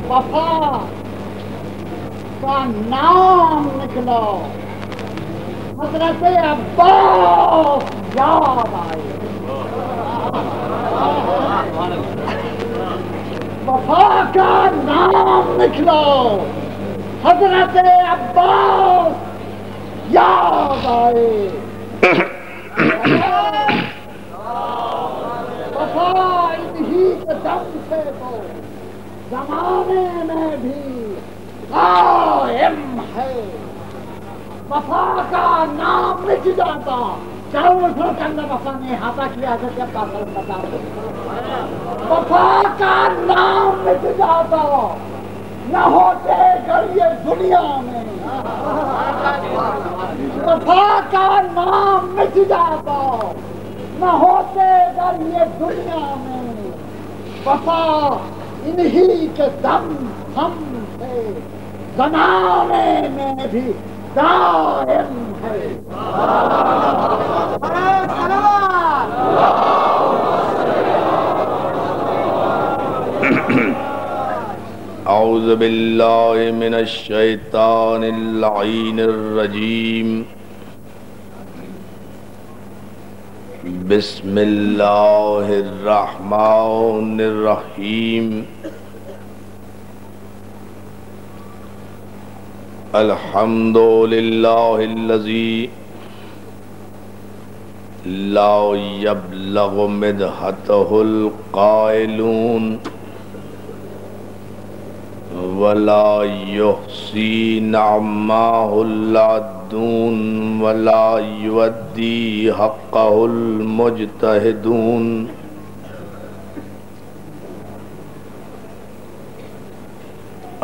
وفا کا نام نکلا، حضرت عباس یاد آئے۔ وفا کا نام نکلا، حضرت عباس یاد آئے۔ وفا انہی کے دم سے تو زمانے میں بھی قائم ہے۔ وفا کا نام مٹ جاتا، چاروں ملکوں کے اندر وفا نے احاطہ کیا حضرت عباس بتا دو۔ وفا کا نام مٹ جاتا، نہ ہوتے گر یہ دنیا میں۔ وفا کا نام مٹ جاتا، نہ ہوتے گر یہ دنیا میں۔ وفا انہی کے دم ہم سے زمانے میں بھی دائم ہے۔ اعوذ باللہ من الشیطان اللعین الرجیم، بسم اللہ الرحمن الرحیم۔ الحمد للہ الذی لا یبلغ مدحتہ القائلون ولا یحصی نعماہ العدون ولا یؤدی حقہ المجتہدون۔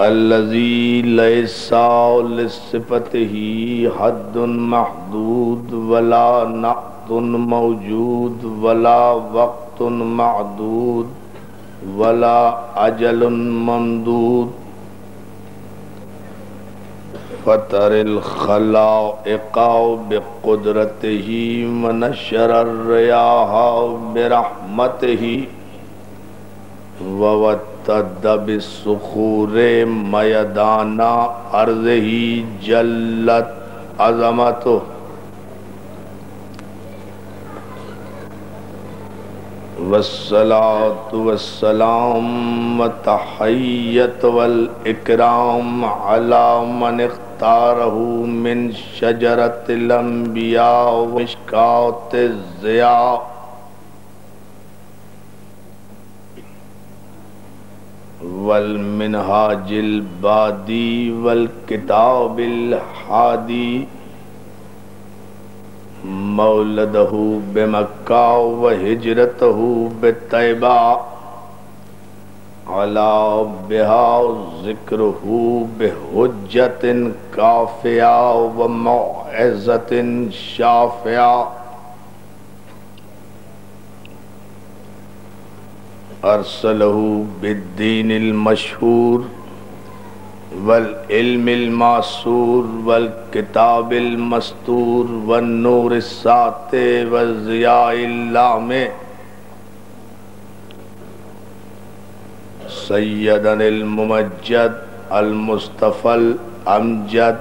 الذی لیس لصفتہ حد محدود ولا نعت موجود ولا وقت معدود ولا اجل ممدود۔ فطر الخلائق بقدرته ونشر الرياح برحمته ووتد بالصخور میدان ارضه جلت عظمته۔ والصلاة والسلام والتحیۃ والاکرام علی من اختارہ من شجرۃ الانبیاء ومشکاۃ الضیاء۔ والمنہاج البادی والکتاب الحادی، مولدہ بمکہ وہجرتہ بطیبہ، علا بہا ذکرہ بحجت کافیہ وموعظۃ شافیہ۔ ارسلہ بالدین المشہور والعلم المعصور والکتاب المستور والنور الساطع والضیاء اللامع، سیدنا الممجد المصطفى الامجد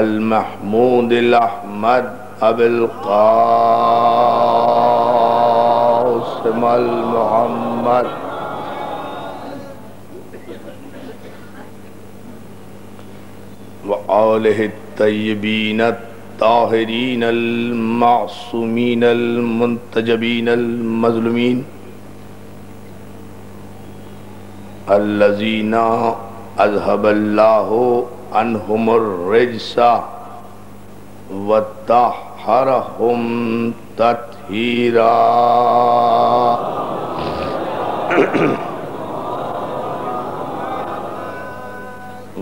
المحمود الاحمد ابی القاسم المحمد وآلہ الطیبین الطاہرین المعصومین المنتجبین المظلومین، الذین اذهب اللہ عنہم الرجس وطہرہم تطہیرا۔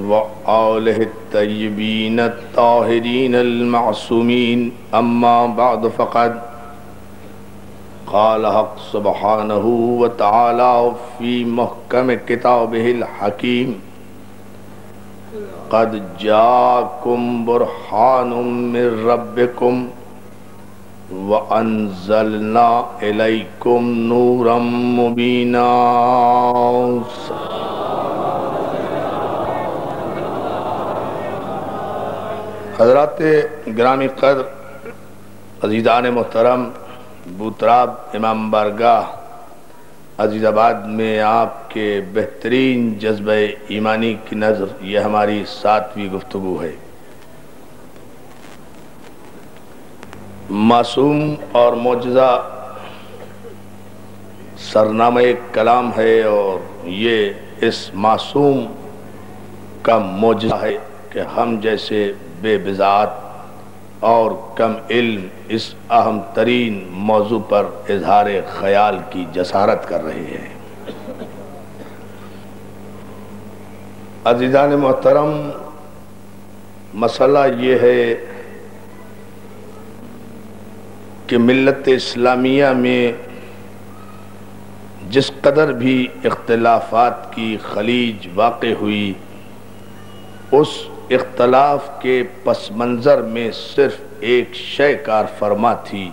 وآلہ الطیبین الطاہرین المعصومین، اما بعد فقد قال حق سبحانہ وتعالی فی محکم کتابہ الحکیم، قد جاءکم برہان من ربکم وانزلنا الیکم نورا مبینا۔ حضرات گرامی قدر، عزیزان محترم، بوتراب امام بارگاہ عزیز آباد میں آپ کے بہترین جذبہ ایمانی کی نظر یہ ہماری 7ویں گفتگو ہے۔ معصوم اور معجزہ سرنامہ کلام ہے، اور یہ اس معصوم کا معجزہ ہے کہ ہم جیسے بے بضاعت اور کم علم اس اہم ترین موضوع پر اظہار خیال کی جسارت کر رہے ہیں۔ عزیزان محترم، مسئلہ یہ ہے کہ ملت اسلامیہ میں جس قدر بھی اختلافات کی خلیج واقع ہوئی، اس اختلاف کے پس منظر میں صرف ایک شے کار فرما تھی،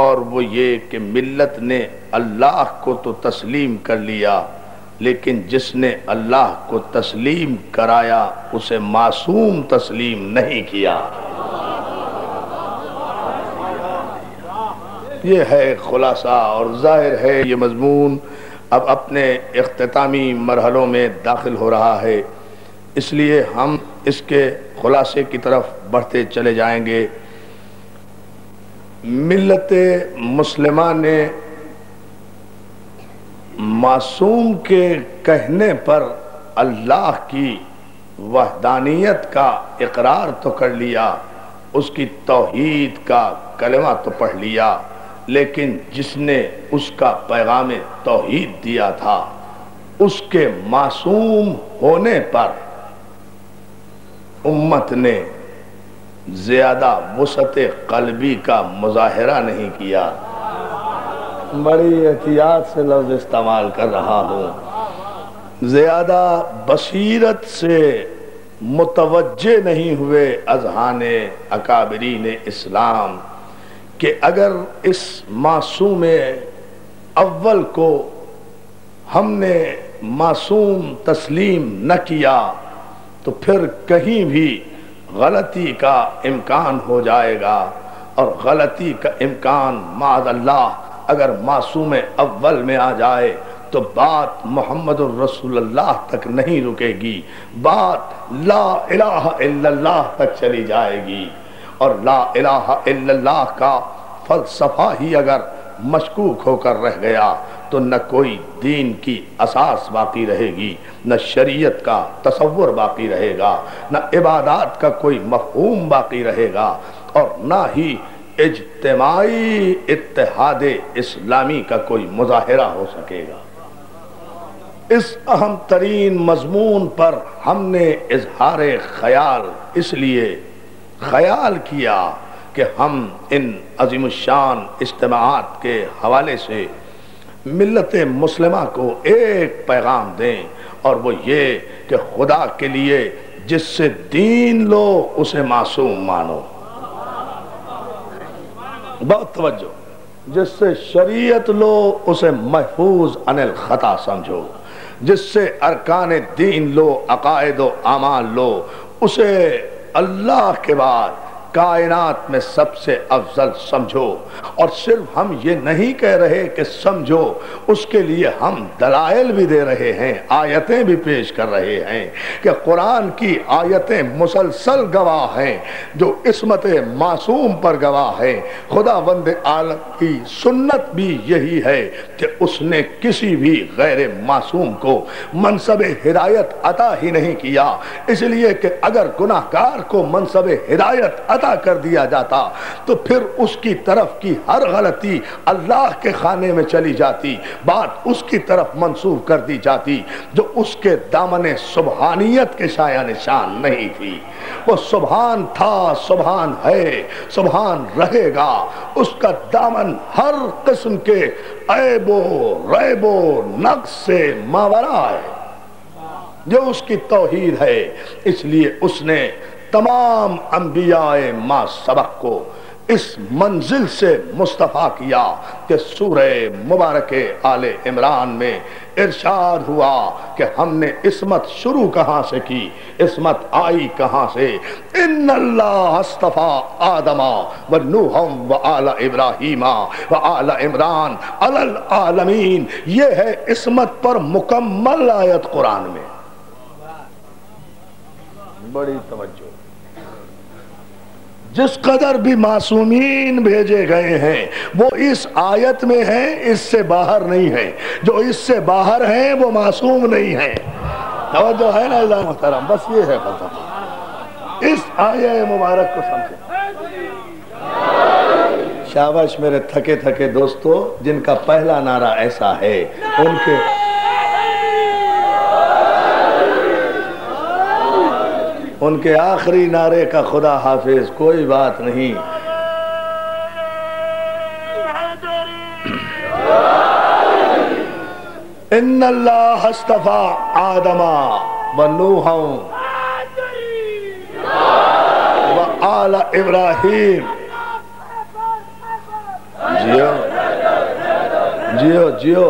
اور وہ یہ کہ ملت نے اللہ کو تو تسلیم کر لیا، لیکن جس نے اللہ کو تسلیم کرایا اسے معصوم تسلیم نہیں کیا۔ یہ ہے خلاصہ، اور ظاہر ہے یہ مضمون اب اپنے اختتامی مرحلوں میں داخل ہو رہا ہے، اس لیے ہم اس کے خلاصے کی طرف بڑھتے چلے جائیں گے۔ ملت مسلمہ نے معصوم کے کہنے پر اللہ کی وحدانیت کا اقرار تو کر لیا، اس کی توحید کا کلمہ تو پڑھ لیا، لیکن جس نے اس کا پیغام توحید دیا تھا اس کے معصوم ہونے پر امت نے زیادہ وسعت قلبی کا مظاہرہ نہیں کیا۔ بڑی احتیاط سے لفظ استعمال کر رہا ہوں، زیادہ بصیرت سے متوجہ نہیں ہوئے اذہان اکابرین اسلام کہ اگر اس معصوم اول کو ہم نے معصوم تسلیم نہ کیا تو پھر کہیں بھی غلطی کا امکان ہو جائے گا، اور غلطی کا امکان معاذ اللہ اگر معصوم اول میں آ جائے تو بات محمد الرسول اللہ تک نہیں رکے گی، بات لا الہ الا اللہ تک چلی جائے گی، اور لا الہ الا اللہ کا فلسفہ ہی اگر مشکوک ہو کر رہ گیا تو نہ کوئی دین کی اساس باقی رہے گی، نہ شریعت کا تصور باقی رہے گا، نہ عبادات کا کوئی مفہوم باقی رہے گا، اور نہ ہی اجتماعی اتحاد اسلامی کا کوئی مظاہرہ ہو سکے گا۔ اس اہم ترین مضمون پر ہم نے اظہار خیال اس لیے خیال کیا کہ ہم ان عظیم الشان اجتماعات کے حوالے سے ملت مسلمہ کو ایک پیغام دیں، اور وہ یہ کہ خدا کے لیے جس سے دین لو اسے معصوم مانو۔ بہت توجہ، جس سے شریعت لو اسے محفوظ عن الخطا سمجھو، جس سے ارکان دین لو، عقائد و اعمال لو، اسے اللہ کے بعد کائنات میں سب سے افضل سمجھو۔ اور صرف ہم یہ نہیں کہہ رہے کہ سمجھو، اس کے لیے ہم دلائل بھی دے رہے ہیں، آیتیں بھی پیش کر رہے ہیں کہ قرآن کی آیتیں مسلسل گواہ ہیں جو عصمت معصوم پر گواہ ہیں۔ خداوند عالم کی سنت بھی یہی ہے کہ اس نے کسی بھی غیر معصوم کو منصب ہدایت عطا ہی نہیں کیا، اس لیے کہ اگر گناہگار کو منصب ہدایت عطا کر دیا جاتا تو پھر اس کی طرف کی ہر غلطی اللہ کے خانے میں چلی جاتی، بات اس کی طرف منسوب کر دی جاتی جو اس کے دامن سبحانیت کے سایہ نشان نہیں تھی۔ وہ سبحان تھا، سبحان ہے، سبحان رہے گا، اس کا دامن ہر قسم کے عیب و ریب و نقص سے ماورا ہے، جو اس کی توحید ہے۔ اس لیے اس نے تمام انبیاء ما سبق کو اس منزل سے مصطفیٰ کیا کہ سورہ مبارک آل عمران میں ارشاد ہوا کہ ہم نے عصمت شروع کہاں سے کی، عصمت آئی کہاں سے؟ ان اللہ اصطفیٰ آدم و نوح و آل ابراہیم و آل عمران علی العالمین، یہ ہے عصمت پر مکمل آیت قرآن میں۔ بڑی توجہ، جس قدر بھی معصومین بھیجے گئے ہیں وہ اس آیت میں ہیں، اس سے باہر نہیں ہیں۔ جو اس سے باہر ہیں وہ معصوم نہیں ہیں۔ توجہ ہے نا اللہ محترم؟ بس یہ ہے فلسفہ، اس آیہ مبارک کو سمجھیں۔ شاباش میرے تھکے تھکے دوستو، جن کا پہلا نعرہ ایسا ہے ان کے آخری نعرے کا خدا حافظ کوئی بات نہیں۔ ان اللہ اصطفیٰ آدم و نوح و آل ابراہیم۔ جیو جیو جیو،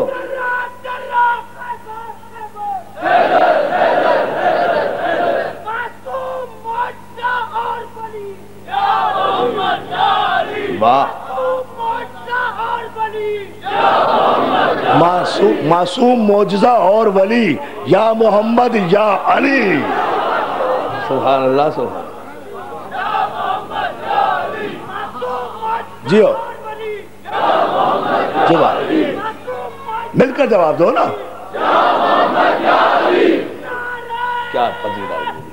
معصوم معجزہ اور ولی، یا محمد یا علی۔ سبحان اللہ سبحان جیو، جواب مل کر جواب دو نا۔ کیا فضیلت،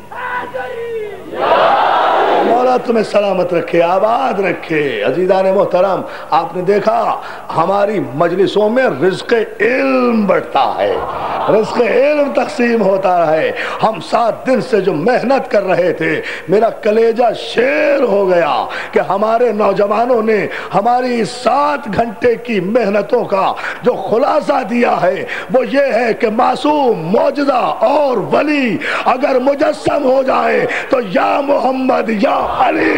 مولا تمہیں سلامت رکھے، آباد رکھے۔ عزیزان محترم، آپ نے دیکھا ہماری مجلسوں میں رزق علم بڑھتا ہے، رزق علم تقسیم ہوتا ہے۔ ہم 7 دن سے جو محنت کر رہے تھے، میرا کلیجہ شیر ہو گیا کہ ہمارے نوجوانوں نے ہماری 7 گھنٹے کی محنتوں کا جو خلاصہ دیا ہے وہ یہ ہے کہ معصوم، معجزہ اور ولی اگر مجسم ہو جائے تو یا محمد یا علی،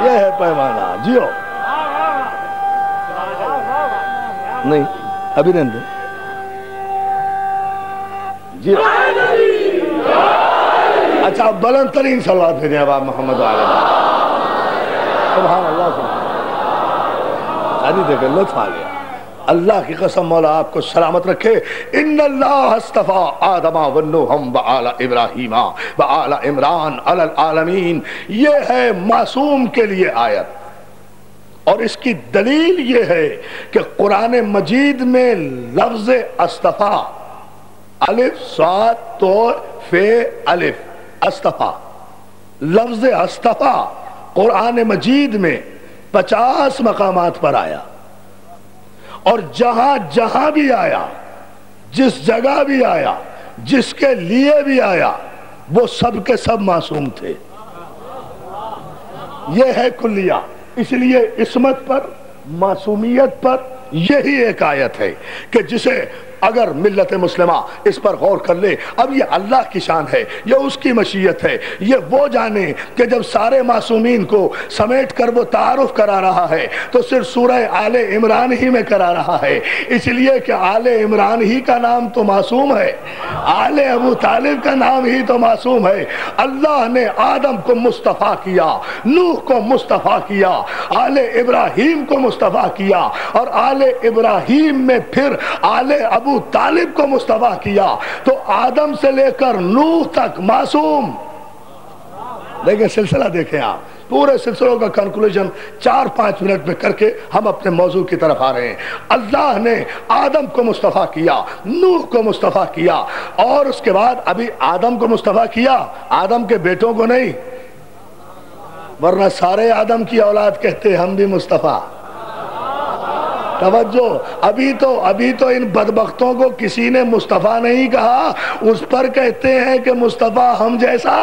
یہ ہے پیمانہ۔ جیو نہیں ابھی نہیں دے جی۔ اچھا بلند ترین صلوات بھیجیں اب آپ محمد علیہ سبحان اللہ سبحان اللہ۔ دیکھیں لطف آ گیا۔ اللہ کی قسم مولا آپ کو سلامت رکھے۔ ان اللہ اصطفیٰ آدم و نوح و آل ابراہیم و آل عمران علی العالمین، یہ ہے معصوم کے لیے آیت۔ اور اس کی دلیل یہ ہے کہ قرآن مجید میں لفظ اصطفیٰ، الف صاد تو فے الف، اصطفیٰ، لفظ اصطفیٰ قرآن مجید میں 50 مقامات پر آیا، اور جہاں جہاں بھی آیا، جس جگہ بھی آیا، جس کے لیے بھی آیا، وہ سب کے سب معصوم تھے۔ یہ ہے کلیہ۔ اس لیے عصمت پر، معصومیت پر یہی ایک آیت ہے کہ جسے اگر ملت مسلمہ اس پر غور کر لے، اب یہ اللہ کی شان ہے، یہ اس کی مشیت ہے، یہ وہ جانے کہ جب سارے معصومین کو سمیٹ کر وہ تعارف کرا رہا ہے تو صرف سورہ آل عمران ہی میں کرا رہا ہے، اس لیے کہ آل عمران ہی کا نام تو معصوم ہے، آل ابو طالب کا نام ہی تو معصوم ہے۔ اللہ نے آدم کو مصطفیٰ کیا، نوح کو مصطفیٰ کیا، آل ابراہیم کو مصطفیٰ کیا، اور آل ابراہیم میں پھر آل ابو طالب کو مصطفیٰ کیا، تو آدم سے لے کر نوح تک معصوم۔ لیکن سلسلہ دیکھیں آپ، پورے سلسلوں کا کنکلوژن 4-5 منٹ میں کر کے ہم اپنے موضوع کی طرف آ رہے ہیں۔ اللہ نے آدم کو مصطفیٰ کیا، نوح کو مصطفیٰ کیا، اور اس کے بعد ابھی آدم کو مصطفیٰ کیا، آدم کے بیٹوں کو نہیں، ورنہ سارے آدم کی اولاد کہتے ہم بھی مصطفیٰ۔ توجہ، ابھی تو ان بدبختوں کو کسی نے مصطفیٰ نہیں کہا، اس پر کہتے ہیں کہ مصطفیٰ ہم جیسا۔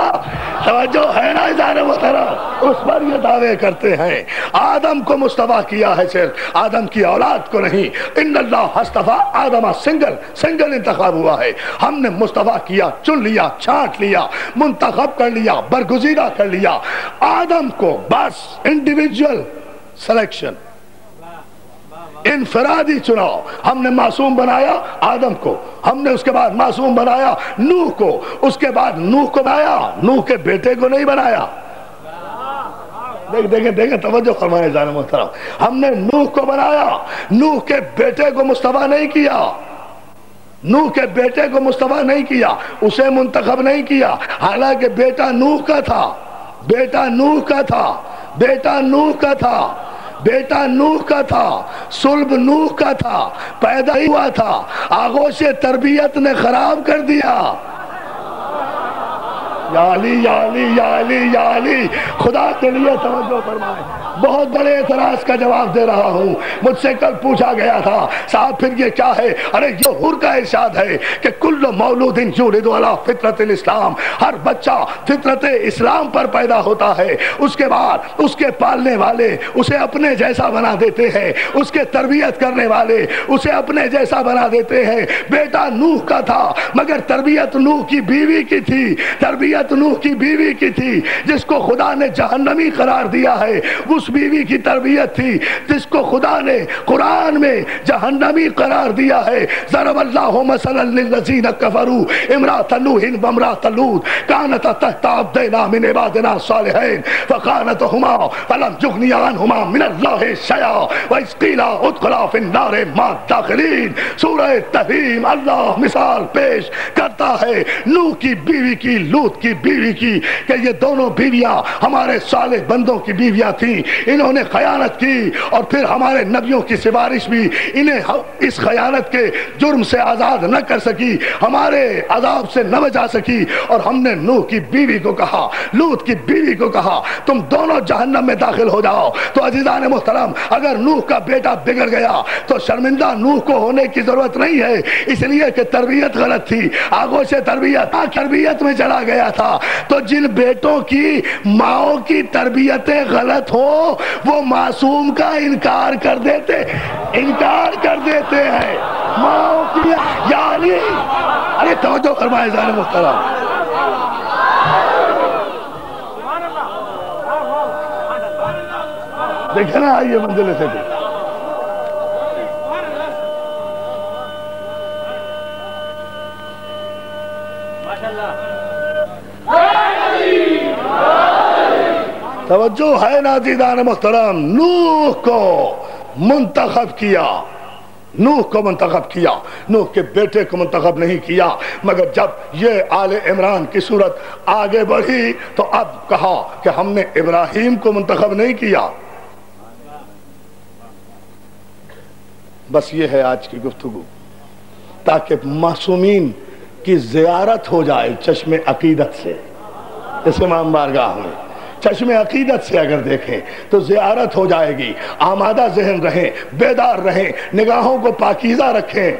توجہ ہے نا ادارے محترم، اس پر یہ دعوے کرتے ہیں۔ آدم کو مصطفیٰ کیا ہے، صرف آدم کی اولاد کو نہیں۔ ان اللہ اصطفیٰ آدم، سنگل انتخاب ہوا ہے۔ ہم نے مصطفیٰ کیا، چن لیا، چھانٹ لیا، منتخب کر لیا، برگزیدہ کر لیا آدم کو، بس انڈیویجول سلیکشن، انفرادی چناؤ۔ ہم نے معصوم بنایا آدم کو، ہم نے اس کے بعد معصوم بنایا نوح کو، اس کے بعد نوح کو بنایا، نوح کے بیٹے کو نہیں بنایا۔ دیکھیں توجہ فرمائے جان محترم، ہم نے نوح کو بنایا، نوح کے بیٹے کو مصطفیٰ نہیں کیا، نوح کے بیٹے کو مصطفیٰ نہیں کیا، اسے منتخب نہیں کیا، حالانکہ بیٹا نوح کا تھا، بیٹا نوح کا تھا، بیٹا نوح کا تھا، بیٹا نوح کا تھا، صلب نوح کا تھا، پیدا ہی ہوا تھا، آغوش تربیت نے خراب کر دیا۔ یا علی یا علی یا علی یا علی، خدا کے لیے توجہ فرمائیں۔ بہت بڑے اعتراض کا جواب دے رہا ہوں۔ مجھ سے کل پوچھا گیا تھا، صاحب پھر یہ کیا ہے؟ ارے یہ حر کا ارشاد ہے کہ کل مولود یولد علی فطرت الاسلام، ہر بچہ فطرت اسلام پر پیدا ہوتا ہے، اس کے بعد اس کے پالنے والے اسے اپنے جیسا بنا دیتے ہیں، اس کے تربیت کرنے والے اسے اپنے جیسا بنا دیتے ہیں۔ بیٹا نوح کا تھا مگر تربیت نوح کی بیوی کی تھی، تربیت نوح کی بیوی کی تھی، جس کو خدا نے جہنمی قرار دیا ہے، اس بیوی کی تربیت تھی جس کو خدا نے قرآن میں جہنمی قرار دیا ہے۔ ضرب اللہ مثلا للذین کفروا امرأۃ نوح وامرأۃ لوط کانتا تحت عبدین من عبادنا الصالحین فخانتہما فلم یغنیا عنہما من اللہ شیئا وإذ قیل ادخلا فی النار مع الداخلین۔ سورہ تحریم اللہ مثال پیش کرتا ہے نوح کی بیوی کی، لوط کی بیوی کی، کہ یہ دونوں بیویاں ہمارے صالح بندوں کی بیویاں تھیں، انہوں نے خیانت کی اور پھر ہمارے نبیوں کی سفارش بھی انہیں اس خیانت کے جرم سے آزاد نہ کر سکی، ہمارے عذاب سے نہ بچا سکی، اور ہم نے نوح کی بیوی کو کہا، لوط کی بیوی کو کہا تم دونوں جہنم میں داخل ہو جاؤ۔ تو عزیزان محترم، اگر نوح کا بیٹا بگڑ گیا تو شرمندہ نوح کو ہونے کی ضرورت نہیں ہے، اس لیے کہ تربیت غلط تھی، آغوش تربیت میں چلا گیا تھا۔ تو جن بیٹوں کی ماؤں کی تربیتیں غلط ہو وہ معصوم کا انکار کر دیتے ہیں ماؤں کی، یعنی ارے توجہ فرمائے جان محترم، دیکھیں نا، آئیے منزل سے دیکھیں، توجہ ہے نازیدان محترم۔ نوح کو منتخب کیا، نوح کو منتخب کیا، نوح کے بیٹے کو منتخب نہیں کیا، مگر جب یہ آل عمران کی صورت آگے بڑھی تو اب کہا کہ ہم نے ابراہیم کو منتخب نہیں کیا۔ بس یہ ہے آج کی گفتگو، تاکہ معصومین کی زیارت ہو جائے چشم عقیدت سے، اس امام بارگاہ میں چشم عقیدت سے اگر دیکھیں تو زیارت ہو جائے گی۔ آمادہ ذہن رہیں، بیدار رہیں، نگاہوں کو پاکیزہ رکھیں،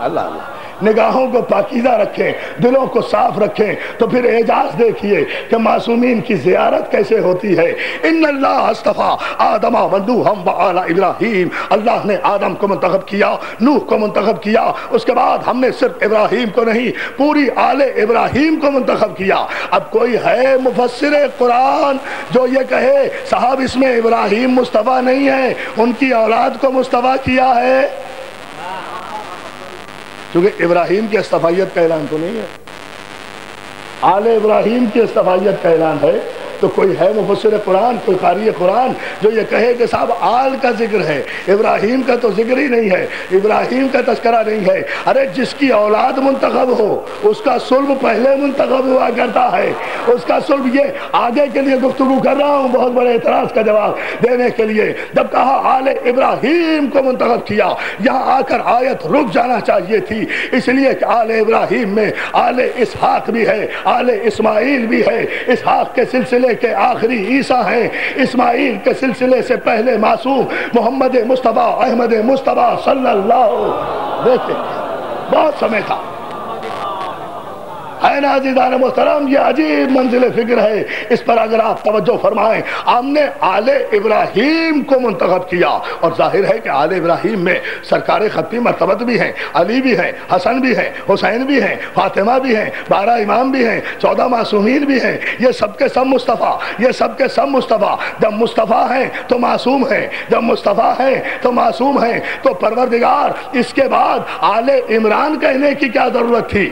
اللہ نگاہوں کو پاکیزہ رکھیں، دلوں کو صاف رکھیں، تو پھر اعجاز دیکھیے کہ معصومین کی زیارت کیسے ہوتی ہے۔ ان اللہ اصطفیٰ آدم و نوحا وآل ابراہیم، اللہ نے آدم کو منتخب کیا، نوح کو منتخب کیا، اس کے بعد ہم نے صرف ابراہیم کو نہیں پوری آل ابراہیم کو منتخب کیا۔ اب کوئی ہے مفسر قرآن جو یہ کہے صاحب اس میں ابراہیم مصطفیٰ نہیں ہے، ان کی اولاد کو مصطفیٰ کیا ہے؟ کیونکہ ابراہیم کی اصطفائیت کا اعلان تو نہیں ہے، آل ابراہیم کی اصطفائیت کا اعلان ہے۔ تو کوئی ہے مفسر قرآن، کوئی قاری قرآن جو یہ کہے کہ صاحب آل کا ذکر ہے، ابراہیم کا تو ذکر ہی نہیں ہے، ابراہیم کا تذکرہ نہیں ہے؟ ارے جس کی اولاد منتخب ہو اس کا صلب پہلے منتخب ہوا کرتا ہے، اس کا صلب، یہ آگے کے لیے گفتگو کر رہا ہوں بہت بڑے اعتراض کا جواب دینے کے لیے۔ جب کہا آل ابراہیم کو منتخب کیا، یہاں آ کر آیت رک جانا چاہیے تھی، اس لیے کہ آل ابراہیم میں آل اسحاق بھی ہے، آل اسماعیل بھی ہے، اسحاق کے سلسلے سلسلے کے آخری عیسیٰ ہیں، اسماعیل کے سلسلے سے پہلے معصوم محمد مصطفیٰ احمد مصطفیٰ صلی اللہ، دیکھیں بہت سمے تھا ہے نا عزیزان محترم۔ یہ عجیب منزل فکر ہے، اس پر اگر آپ توجہ فرمائیں، ہم نے آل ابراہیم کو منتخب کیا، اور ظاہر ہے کہ آل ابراہیم میں سرکار ختمی مرتبت بھی ہیں، علی بھی ہیں، حسن بھی ہیں، حسین بھی ہیں، فاطمہ بھی ہیں، 12 امام بھی ہیں، 14 معصومین بھی ہیں، یہ سب کے سب مصطفیٰ، یہ سب کے سب مصطفیٰ۔ جب مصطفیٰ ہیں تو معصوم ہیں، جب مصطفیٰ ہیں تو معصوم ہیں، تو پروردگار اس کے بعد آل عمران کہنے کی کیا ضرورت تھی؟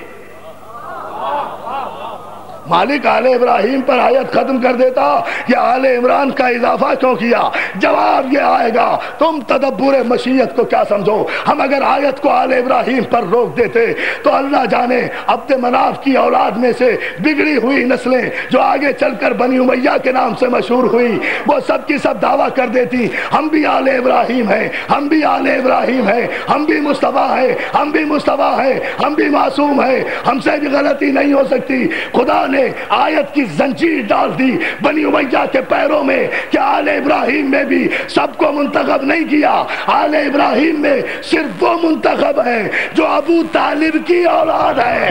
مالک آل ابراہیم پر آیت ختم کر دیتا، یہ آل عمران کا اضافہ کیوں کیا؟ جواب یہ آئے گا، تم تدبر مشیت کو کیا سمجھو؟ ہم اگر آیت کو آل ابراہیم پر روک دیتے تو اللہ جانے عبد مناف کی اولاد میں سے بگڑی ہوئی نسلیں جو آگے چل کر بنی امیہ کے نام سے مشہور ہوئی، وہ سب کی سب دعویٰ کر دیتی ہم بھی آل ابراہیم ہیں، ہم بھی آل ابراہیم ہیں، ہم بھی مصطفیٰ ہیں، ہم بھی مصطفیٰ ہیں، ہم بھی معصوم ہیں، ہم سے بھی غلطی نہیں ہو سکتی۔ خدا نے آیت کی زنجیر ڈال دی بنی امیہ کے پیروں میں کہ آل ابراہیم میں بھی سب کو منتخب نہیں کیا، آل ابراہیم میں صرف وہ منتخب ہیں جو ابو طالب کی اولاد ہے،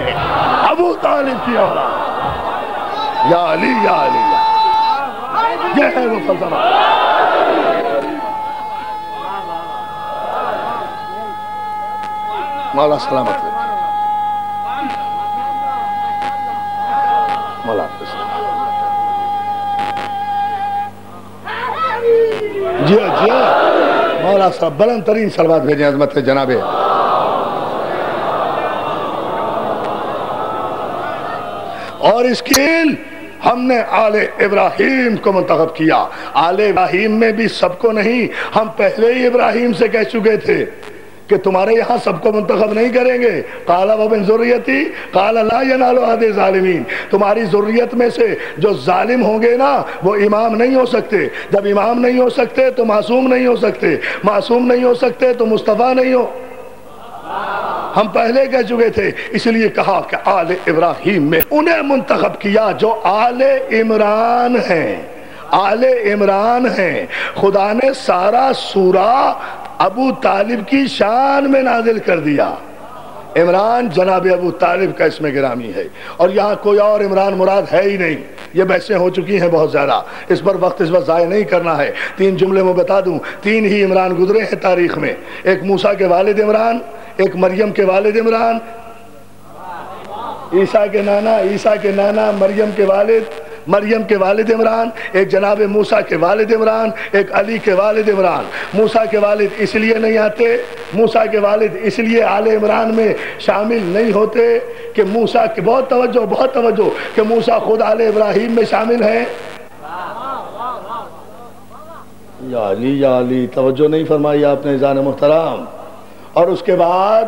ابو طالب کی اولاد۔ یا علی یا علی، یہ ہے وہ فلسفہ۔ مولا سلامت مولا جی جی مولا صاحب بلند ترین صلوات بھیجیں عظمت جناب۔ اور اس کی ہم نے آل ابراہیم کو منتخب کیا۔ آل ابراہیم میں بھی سب کو نہیں، ہم پہلے ہی ابراہیم سے کہہ چکے تھے کہ تمہارے یہاں سب کو منتخب نہیں کریں گے۔ قال ومن ذریتی قال لا ینال عہد الظالمین، تمہاری ذریت میں سے جو ظالم ہوں گے نا وہ امام نہیں ہو سکتے، جب امام نہیں ہو سکتے تو معصوم نہیں ہو سکتے، معصوم نہیں ہو سکتے تو مصطفیٰ نہیں ہو۔ ہم پہلے کہہ چکے تھے، اس لیے کہا کہ آل ابراہیم میں انہیں منتخب کیا جو آل عمران ہیں، آل عمران ہیں۔ خدا نے سارا سورہ ابو طالب کی شان میں نازل کر دیا۔ عمران جناب ابو طالب کا اسم گرامی ہے، اور یہاں کوئی اور عمران مراد ہے ہی نہیں۔ یہ بحثیں ہو چکی ہیں بہت زیادہ، اس پر وقت اس وقت ضائع نہیں کرنا ہے۔ 3 جملے میں بتا دوں، 3 ہی عمران گزرے ہیں تاریخ میں، ایک موسیٰ کے والد عمران، ایک مریم کے والد عمران، عیسیٰ کے نانا مریم کے والد عمران، ایک جناب موسیٰ کے والد عمران، ایک علی کے والد عمران۔ موسیٰ کے والد اس لیے نہیں آتے، موسیٰ کے والد اس لیے آل عمران میں شامل نہیں ہوتے کہ موسیٰ کے بہت توجہ کہ موسیٰ خود آل ابراہیم میں شامل ہیں۔ یا علی توجہ نہیں فرمائی آپ نے عزیزان محترم۔ اور اس کے بعد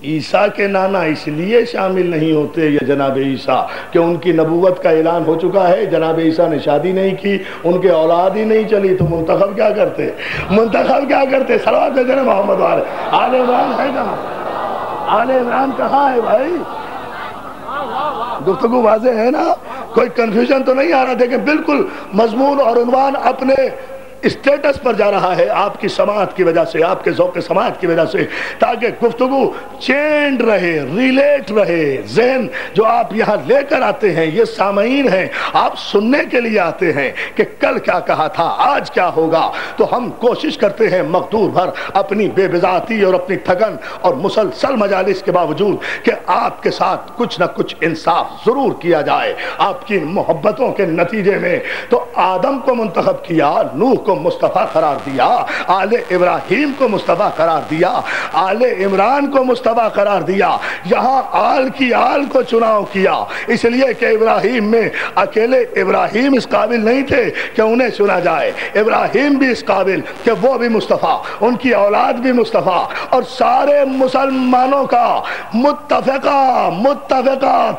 عیسیٰ کے نانا اس لیے شامل نہیں ہوتے یہ جناب عیسیٰ کہ ان کی نبوت کا اعلان ہو چکا ہے، جناب عیسیٰ نے شادی نہیں کی، ان کے اولاد ہی نہیں چلی، تو منتخب کیا کرتے؟ صلوات بھیجیں محمد والے۔ آل عمران ہے کہاں؟ آل عمران کہاں ہے بھائی؟ گفتگو واضح ہے نا، کوئی کنفیوژن تو نہیں آ رہا؟ دیکھیں بالکل مضمون اور عنوان اپنے اسٹیٹس پر جا رہا ہے، آپ کی سماعت کی وجہ سے، آپ کے ذوق سماعت کی وجہ سے، تاکہ گفتگو چینڈ رہے، ریلیٹ رہے۔ ذہن جو آپ یہاں لے کر آتے ہیں، یہ سامعین ہیں، آپ سننے کے لیے آتے ہیں کہ کل کیا کہا تھا، آج کیا ہوگا۔ تو ہم کوشش کرتے ہیں مقدور بھر اپنی بے بذاتی اور اپنی تھکن اور مسلسل مجالس کے باوجود کہ آپ کے ساتھ کچھ نہ کچھ انصاف ضرور کیا جائے۔ آپ کی محبتوں کے نتیجے میں تو آدم کو منتخب کیا، نوح کو مصطفیٰ قرار دیا، آل ابراہیم کو مصطفیٰ قرار دیا، آل عمران کو مصطفیٰ قرار دیا، یہاں آل کی آل کو چناؤ کیا، اس لیے کہ ابراہیم میں اکیلے ابراہیم اس قابل نہیں تھے کہ انہیں چنا جائے، ابراہیم بھی اس قابل کہ وہ بھی مصطفیٰ، ان کی اولاد بھی مصطفیٰ، اور سارے مسلمانوں کا متفقہ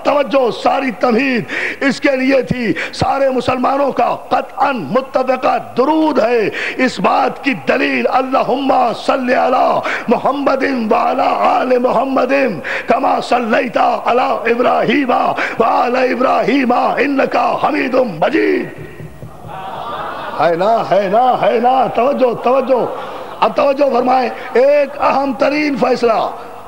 توجہ، ساری تمہید اس کے لیے تھی، سارے مسلمانوں کا قطعاً متفقہ درود درود ہے، اس بات کی دلیل اللہم صلی علی محمد وعلی آل محمد کما صلیت علی ابراہیم وعلی ابراہیم انک حمید مجید۔ ہے نا ہے نا ہے نا؟ توجہ توجہ، اب توجہ فرمائیں، ایک اہم ترین فیصلہ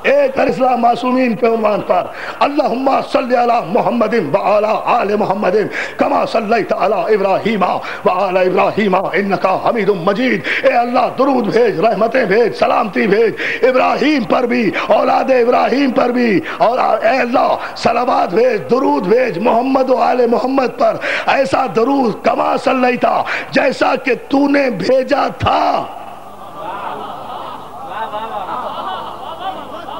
ایک فیصلہ معصومین کے عنوان پر، اللہم صلی علی محمد وعلی آل محمد کما صلیت علی ابراہیم وعلی ابراہیم انک حمید مجید۔ اے اللہ درود بھیج، رحمتیں بھیج، سلامتی بھیج ابراہیم پر بھی، اولاد ابراہیم پر بھی، اور اے اللہ صلوات بھیج، درود بھیج محمد و آل محمد پر، ایسا درود کما صلیتا جیسا کہ تو نے بھیجا تھا۔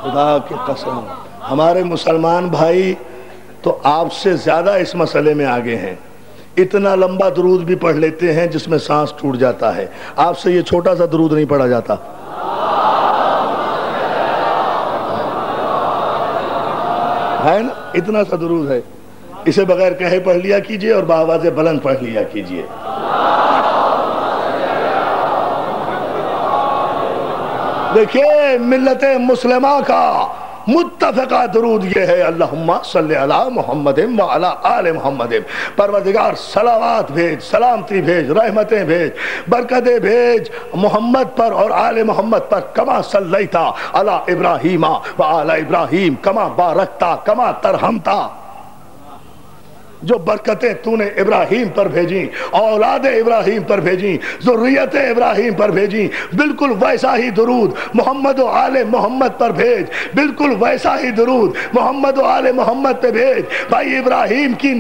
خدا کی قسم ہمارے مسلمان بھائی تو آپ سے زیادہ اس مسئلے میں آگے ہیں، اتنا لمبا درود بھی پڑھ لیتے ہیں جس میں سانس ٹوٹ جاتا ہے، آپ سے یہ چھوٹا سا درود نہیں پڑھا جاتا۔ ہے نا؟ اتنا سا درود ہے، اسے بغیر کہے پڑھ لیا کیجئے اور بآواز بلند پڑھ لیا کیجئے۔ دیکھیے ملت مسلمہ کا متفقہ درود یہ ہے، اللہم صلی علی محمد وعلی آل محمد۔ پروردگار صلوات بھیج، سلامتی بھیج، رحمتیں بھیج، برکتیں بھیج محمد پر اور آل محمد پر، کما صلیتا علی ابراہیم وعلی ابراہیم کما بارکتا کما ترحمتا۔ جو برکتیں تو نے ابراہیم پر بھیجیں، اولاد ابراہیم پر بھیجیں، ذریت ابراہیم پر بھیجیں، بالکل ویسا ہی درود محمد و آل محمد پر بھیج، بالکل ویسا ہی درود محمد و آل محمد پہ بھیج۔ بھائی ابراہیم کی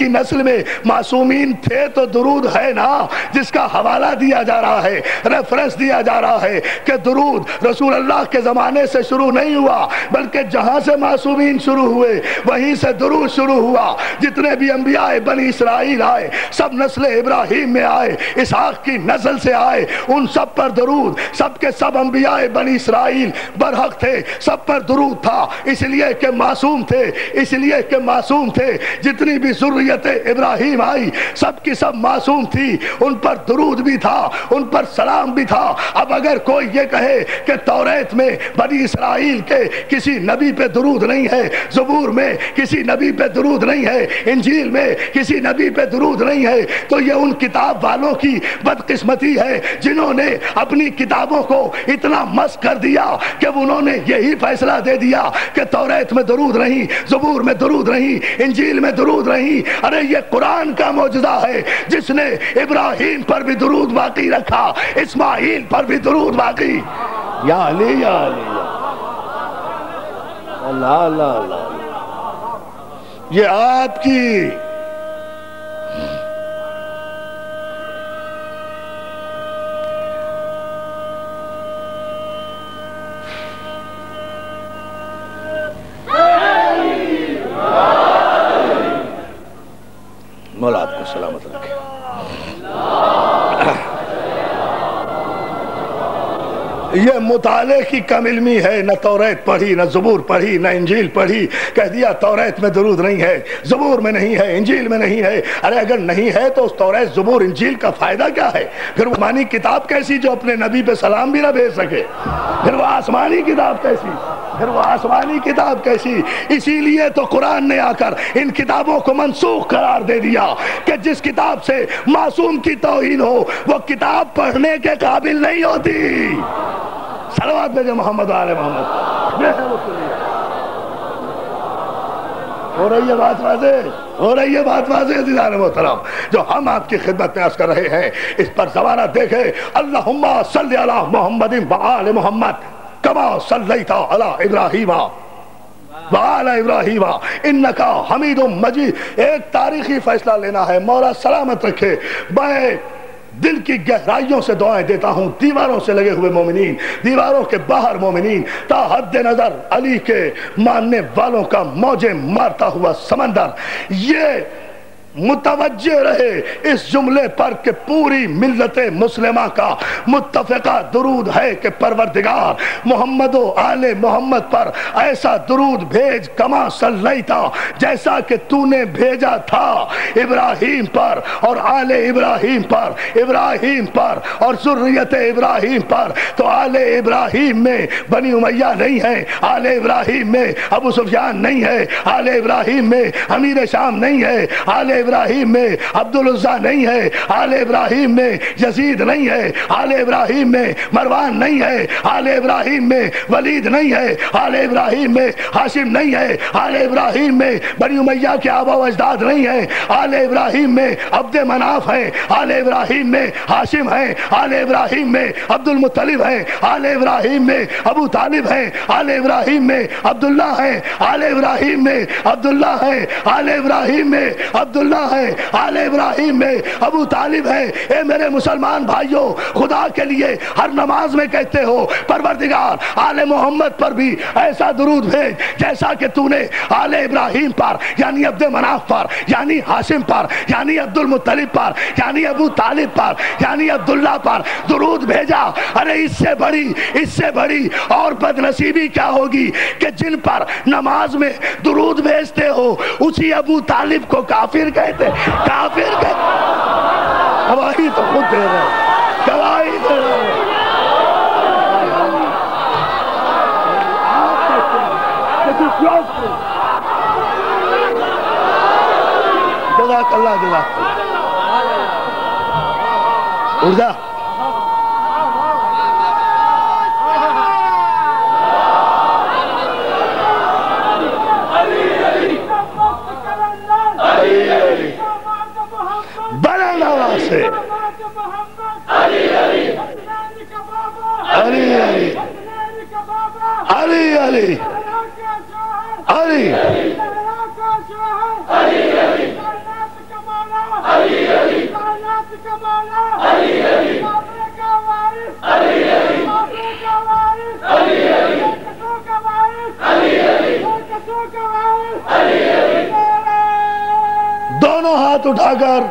نسل میں معصومین تھے تو درود ہے نا، جس کا حوالہ دیا جا رہا ہے، ریفرنس دیا جا رہا ہے کہ درود رسول اللہ کے زمانے سے شروع نہیں ہوا، بلکہ جہاں سے معصومین شروع ہوئے وہیں سے درود شروع ہوا۔ جتنے بھی انبیاء بنی اسرائیل آئے سب نسل ابراہیم میں آئے، اسحاق کی نسل سے آئے، ان سب پر درود، سب کے سب انبیاء بنی اسرائیل برحق تھے، سب پر درود تھا، اس لیے کہ معصوم تھے، جتنی بھی ذریت ابراہیم آئی سب کی سب معصوم تھی، ان پر درود بھی تھا، ان پر سلام بھی تھا۔ اب اگر کوئی یہ کہے کہ توریت میں بنی اسرائیل کے کسی نبی پہ درود نہیں ہے، زبور میں کسی نبی پہ درود نہیں ہے، انجیل میں کسی نبی پہ درود نہیں ہے، تو یہ ان کتاب والوں کی بدقسمتی ہے جنہوں نے اپنی کتابوں کو اتنا مسخ کر دیا کہ انہوں نے یہی فیصلہ دے دیا کہ توریت میں درود نہیں، زبور میں درود نہیں، انجیل میں درود نہیں۔ ارے یہ قرآن کا معجزہ ہے جس نے ابراہیم پر بھی درود باقی رکھا، اسماعیل پر بھی درود باقی۔ یا علی یا علی اللہ اللہ اللہ، یہ آپ کی مولا آپ کو سلامت رکھے۔ یہ مطالعے کی کم علمی ہے، نہ توریت پڑھی، نہ زبور پڑھی، نہ انجیل پڑھی، کہہ دیا توریت میں درود نہیں ہے، زبور میں نہیں ہے، انجیل میں نہیں ہے۔ ارے اگر نہیں ہے تو اس توریت زبور انجیل کا فائدہ کیا ہے؟ پھر وہ آسمانی کتاب کیسی جو اپنے نبی پہ سلام بھی نہ بھیج سکے؟ پھر وہ آسمانی کتاب کیسی؟ اسی لیے تو قرآن نے آ کر ان کتابوں کو منسوخ قرار دے دیا کہ جس کتاب سے معصوم کی توہین ہو وہ کتاب پڑھنے کے قابل نہیں ہوتی۔ صلوات بھیجے محمد آل محمد۔ ہو رہی ہے بات واضح عزیزان محترم جو ہم آپ کی خدمت میں عرض کر رہے ہیں، اس پر زمانہ دیکھے۔ اللہم صلی علی محمد وآل محمد کما صلیت علی ابراہیم وعلی ابراہیم انکا حمید مجید۔ ایک تاریخی فیصلہ لینا ہے، مولا سلامت رکھے۔ میں دل کی گہرائیوں سے دعائیں دیتا ہوں، دیواروں سے لگے ہوئے مومنین، دیواروں کے باہر مومنین، تا حد نظر علی کے ماننے والوں کا موجیں مارتا ہوا سمندر، یہ متوجہ رہے اس جملے پر کہ پوری ملت مسلمہ کا متفقہ درود ہے کہ پروردگار محمد و آل محمد پر ایسا درود بھیج کما صلیتا جیسا کہ تو نے بھیجا تھا ابراہیم پر اور آل ابراہیم پر اور ذریت ابراہیم پر. تو آل ابراہیم میں بنی امیہ نہیں ہے, آل ابراہیم میں ابو سفیان نہیں ہے, آل ابراہیم میں امیر شام نہیں ہے, آل ابراہیم میں عبدالعزیٰ نہیں ہے, آل ابراہیم میں یزید نہیں ہے, آل ابراہیم میں مروان نہیں ہے, آل ابراہیم میں ولید نہیں ہے, آل ابراہیم میں ہاشم نہیں ہے, آل ابراہیم میں بنی امیہ کے آبا و اجداد نہیں ہے, آل ابراہیم میں عبد مناف ہے, آل ابراہیم میں ہاشم ہے, آل ابراہیم میں عبد المطلب ہے, آل ابراہیم میں ابو طالب ہے, آل ابراہیم میں عبداللہ ہے, آل ابراہیم میں عبداللہ ہے, آل ابراہیم میں عبداللہ ہے, آل ابراہیم میں ابو طالب ہے. اے میرے مسلمان بھائیوں, خدا کے لیے ہر نماز میں کہتے ہو پروردگار آل محمد پر بھی ایسا درود بھیج جیسا کہ تو نے آل ابراہیم پر یعنی عبد مناف پر یعنی ہاشم پر یعنی عبد المطلب پر یعنی ابو طالب پر یعنی عبداللہ پر درود بھیجا. ارے اس سے بڑی اور بدنصیبی کیا ہوگی کہ جن پر نماز میں درود بھیجتے ہو اسی ابو طالب کو کافر کہتے. گواہی تو خود دے رہے, گواہی دے رہے. جزاک اللہ, جزاک اردہ بلند آواز سے علی علی علی علی علی علی دونوں ہاتھ اٹھا کر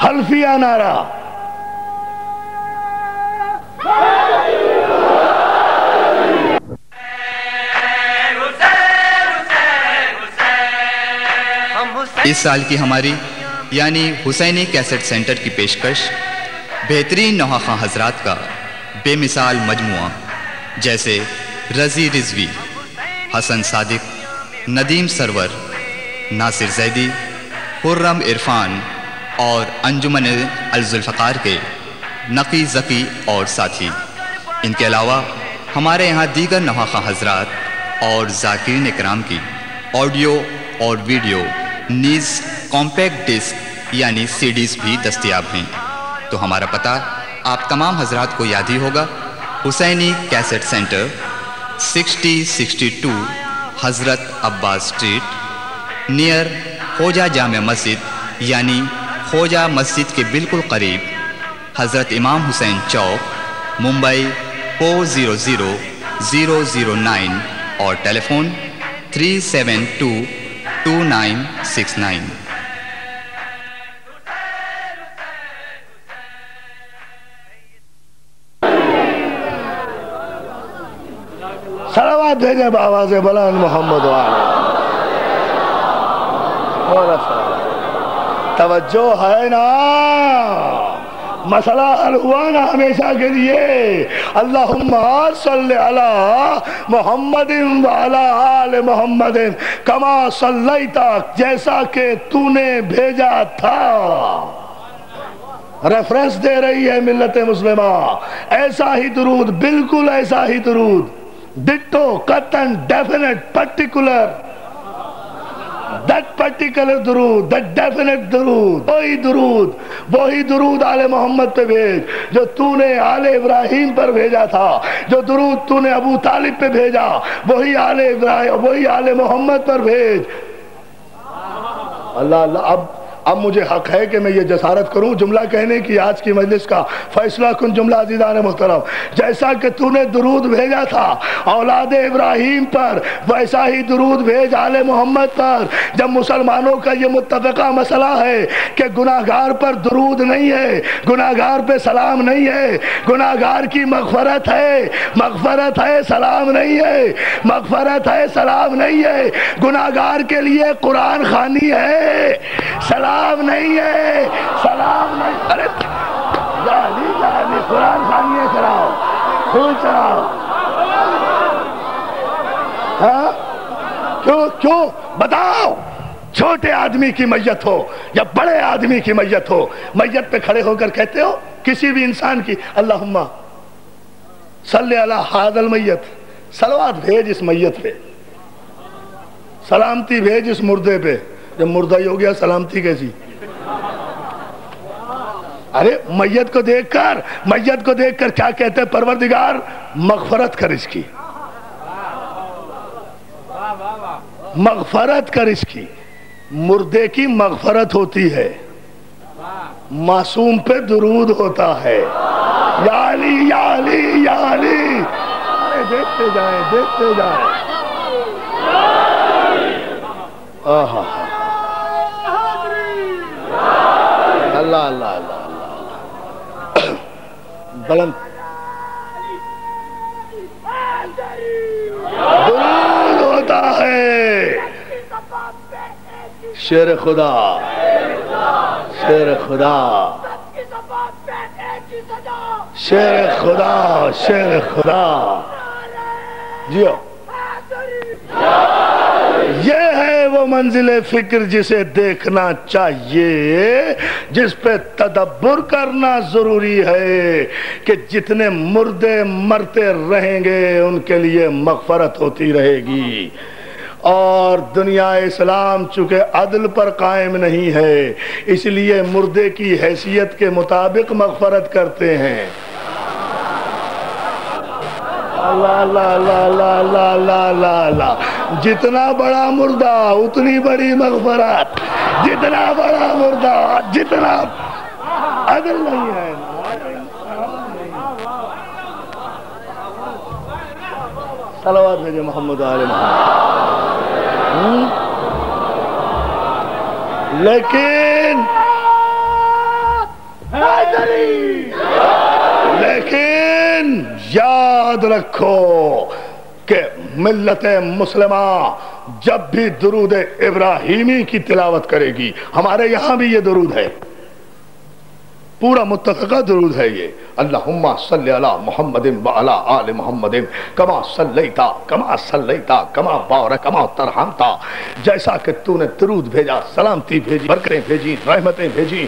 حلفیہ نعرہ. اس سال کی ہماری یعنی حسینی کیسٹ سینٹر کی پیشکش بہترین نوحہ حضرات کا بے مثال مجموعہ جیسے رضی رضوی, حسن صادق, ندیم سرور, ناصر زیدی, خرم عرفان اور انجمن الذوالفقار کے نقی ذکی اور ساتھی. ان کے علاوہ ہمارے یہاں دیگر نوحہ حضرات اور ذاکرین اکرام کی آڈیو اور ویڈیو نیز کمپیکٹ ڈسک یعنی سی ڈیز بھی دستیاب ہیں. تو ہمارا پتہ آپ تمام حضرات کو یاد ہی ہوگا, حسینی کیسٹ سینٹر 6062 حضرت عباس اسٹریٹ نیئر خوجہ جامع مسجد یعنی خوجہ مسجد کے بالکل قریب, حضرت امام حسین چوک, ممبئی 400009 اور ٹیلی فون 3722969. صلوات بھیجیں بآواز بلند محمد والے. توجہ ہے نا, مسئلہ حل ہوا نا ہمیشہ کے لیے. اللہم صلی علی محمد وعلی آل محمد کما صلیتا جیسا کہ تو نے بھیجا تھا. ریفرنس دے رہی ہے ملت مسلمہ. ایسا ہی درود, بالکل ایسا ہی درود, ڈٹو, قطن, ڈیفینٹ, پرٹیکولر, that particular درود, that definite درود, وہی درود آل محمد پہ بھیج جو تو نے آل ابراہیم پر بھیجا تھا. جو درود تو نے ابو طالب پہ بھیجا وہی آل محمد پر بھیج. اللہ اللہ. اب مجھے حق ہے کہ میں یہ جسارت کروں جملہ کہنے کی آج کی مجلس کا فیصلہ کن جملہ عزیزان محترم، جیسا کہ تو نے درود بھیجا تھا اولاد ابراہیم پر ویسا ہی درود بھیج آل محمد پر۔ جب مسلمانوں کا یہ متفقہ مسئلہ ہے کہ گناہگار پر درود نہیں ہے، گناہگار پہ سلام نہیں ہے، گناہگار کی مغفرت ہے، مغفرت ہے سلام نہیں ہے، مغفرت ہے سلام نہیں ہے، گناہگار کے لیے قرآن خوانی ہے سلام نہیں ہے، سلام نہیں۔ ارے جالی قرآن خوانی ہے، چلاؤ پھول چلاؤ۔ ہاں کیوں بتاؤ؟ چھوٹے آدمی کی میت ہو یا بڑے آدمی کی میت ہو، میت پہ کھڑے ہو کر کہتے ہو کسی بھی انسان کی اللہم صلی علی ھذا المیت، صلوات بھیج اس میت پہ، سلامتی بھیج اس مردے پہ۔ جب مردہ ہی ہو گیا سلامتی کیسی؟ ارے میت کو دیکھ کر کیا کہتے ہیں؟ پروردگار مغفرت کر اس کی، مغفرت کر اس کی۔ مردے کی مغفرت ہوتی ہے، معصوم پہ درود ہوتا ہے۔ یا علی یا علی یا علی، دیکھتے جائیں آہا اللہ اللہ اللہ بلند درود ہوتا ہے۔ شیر خدا شیر خدا شیر خدا شیر خدا جیو۔ یہ ہے وہ منزل فکر جسے دیکھنا چاہیے، جس پہ تدبر کرنا ضروری ہے کہ جتنے مردے مرتے رہیں گے ان کے لیے مغفرت ہوتی رہے گی۔ اور دنیا اسلام چونکہ عدل پر قائم نہیں ہے، اس لیے مردے کی حیثیت کے مطابق مغفرت کرتے ہیں۔ اللہ اللہ اللہ اللہ اللہ اللہ اللہ اللہ، جتنا بڑا مردہ اتنی بڑی مغفرت، جتنا بڑا مردہ جتنا عدل نہیں ہے۔ صلوات بھیجے محمد آل محمد۔ لیکن یاد رکھو کہ ملت مسلمہ جب بھی درود ابراہیمی کی تلاوت کرے گی، ہمارے یہاں بھی یہ درود ہے، پورا متفقہ درود ہے یہ، اللہم صلی علی محمد وعلی آل محمد کما صلیتا کما بارک کما ترحمتا۔ جیسا کہ تو نے درود بھیجا، سلامتی بھیجی، برکتیں بھیجی، رحمتیں بھیجی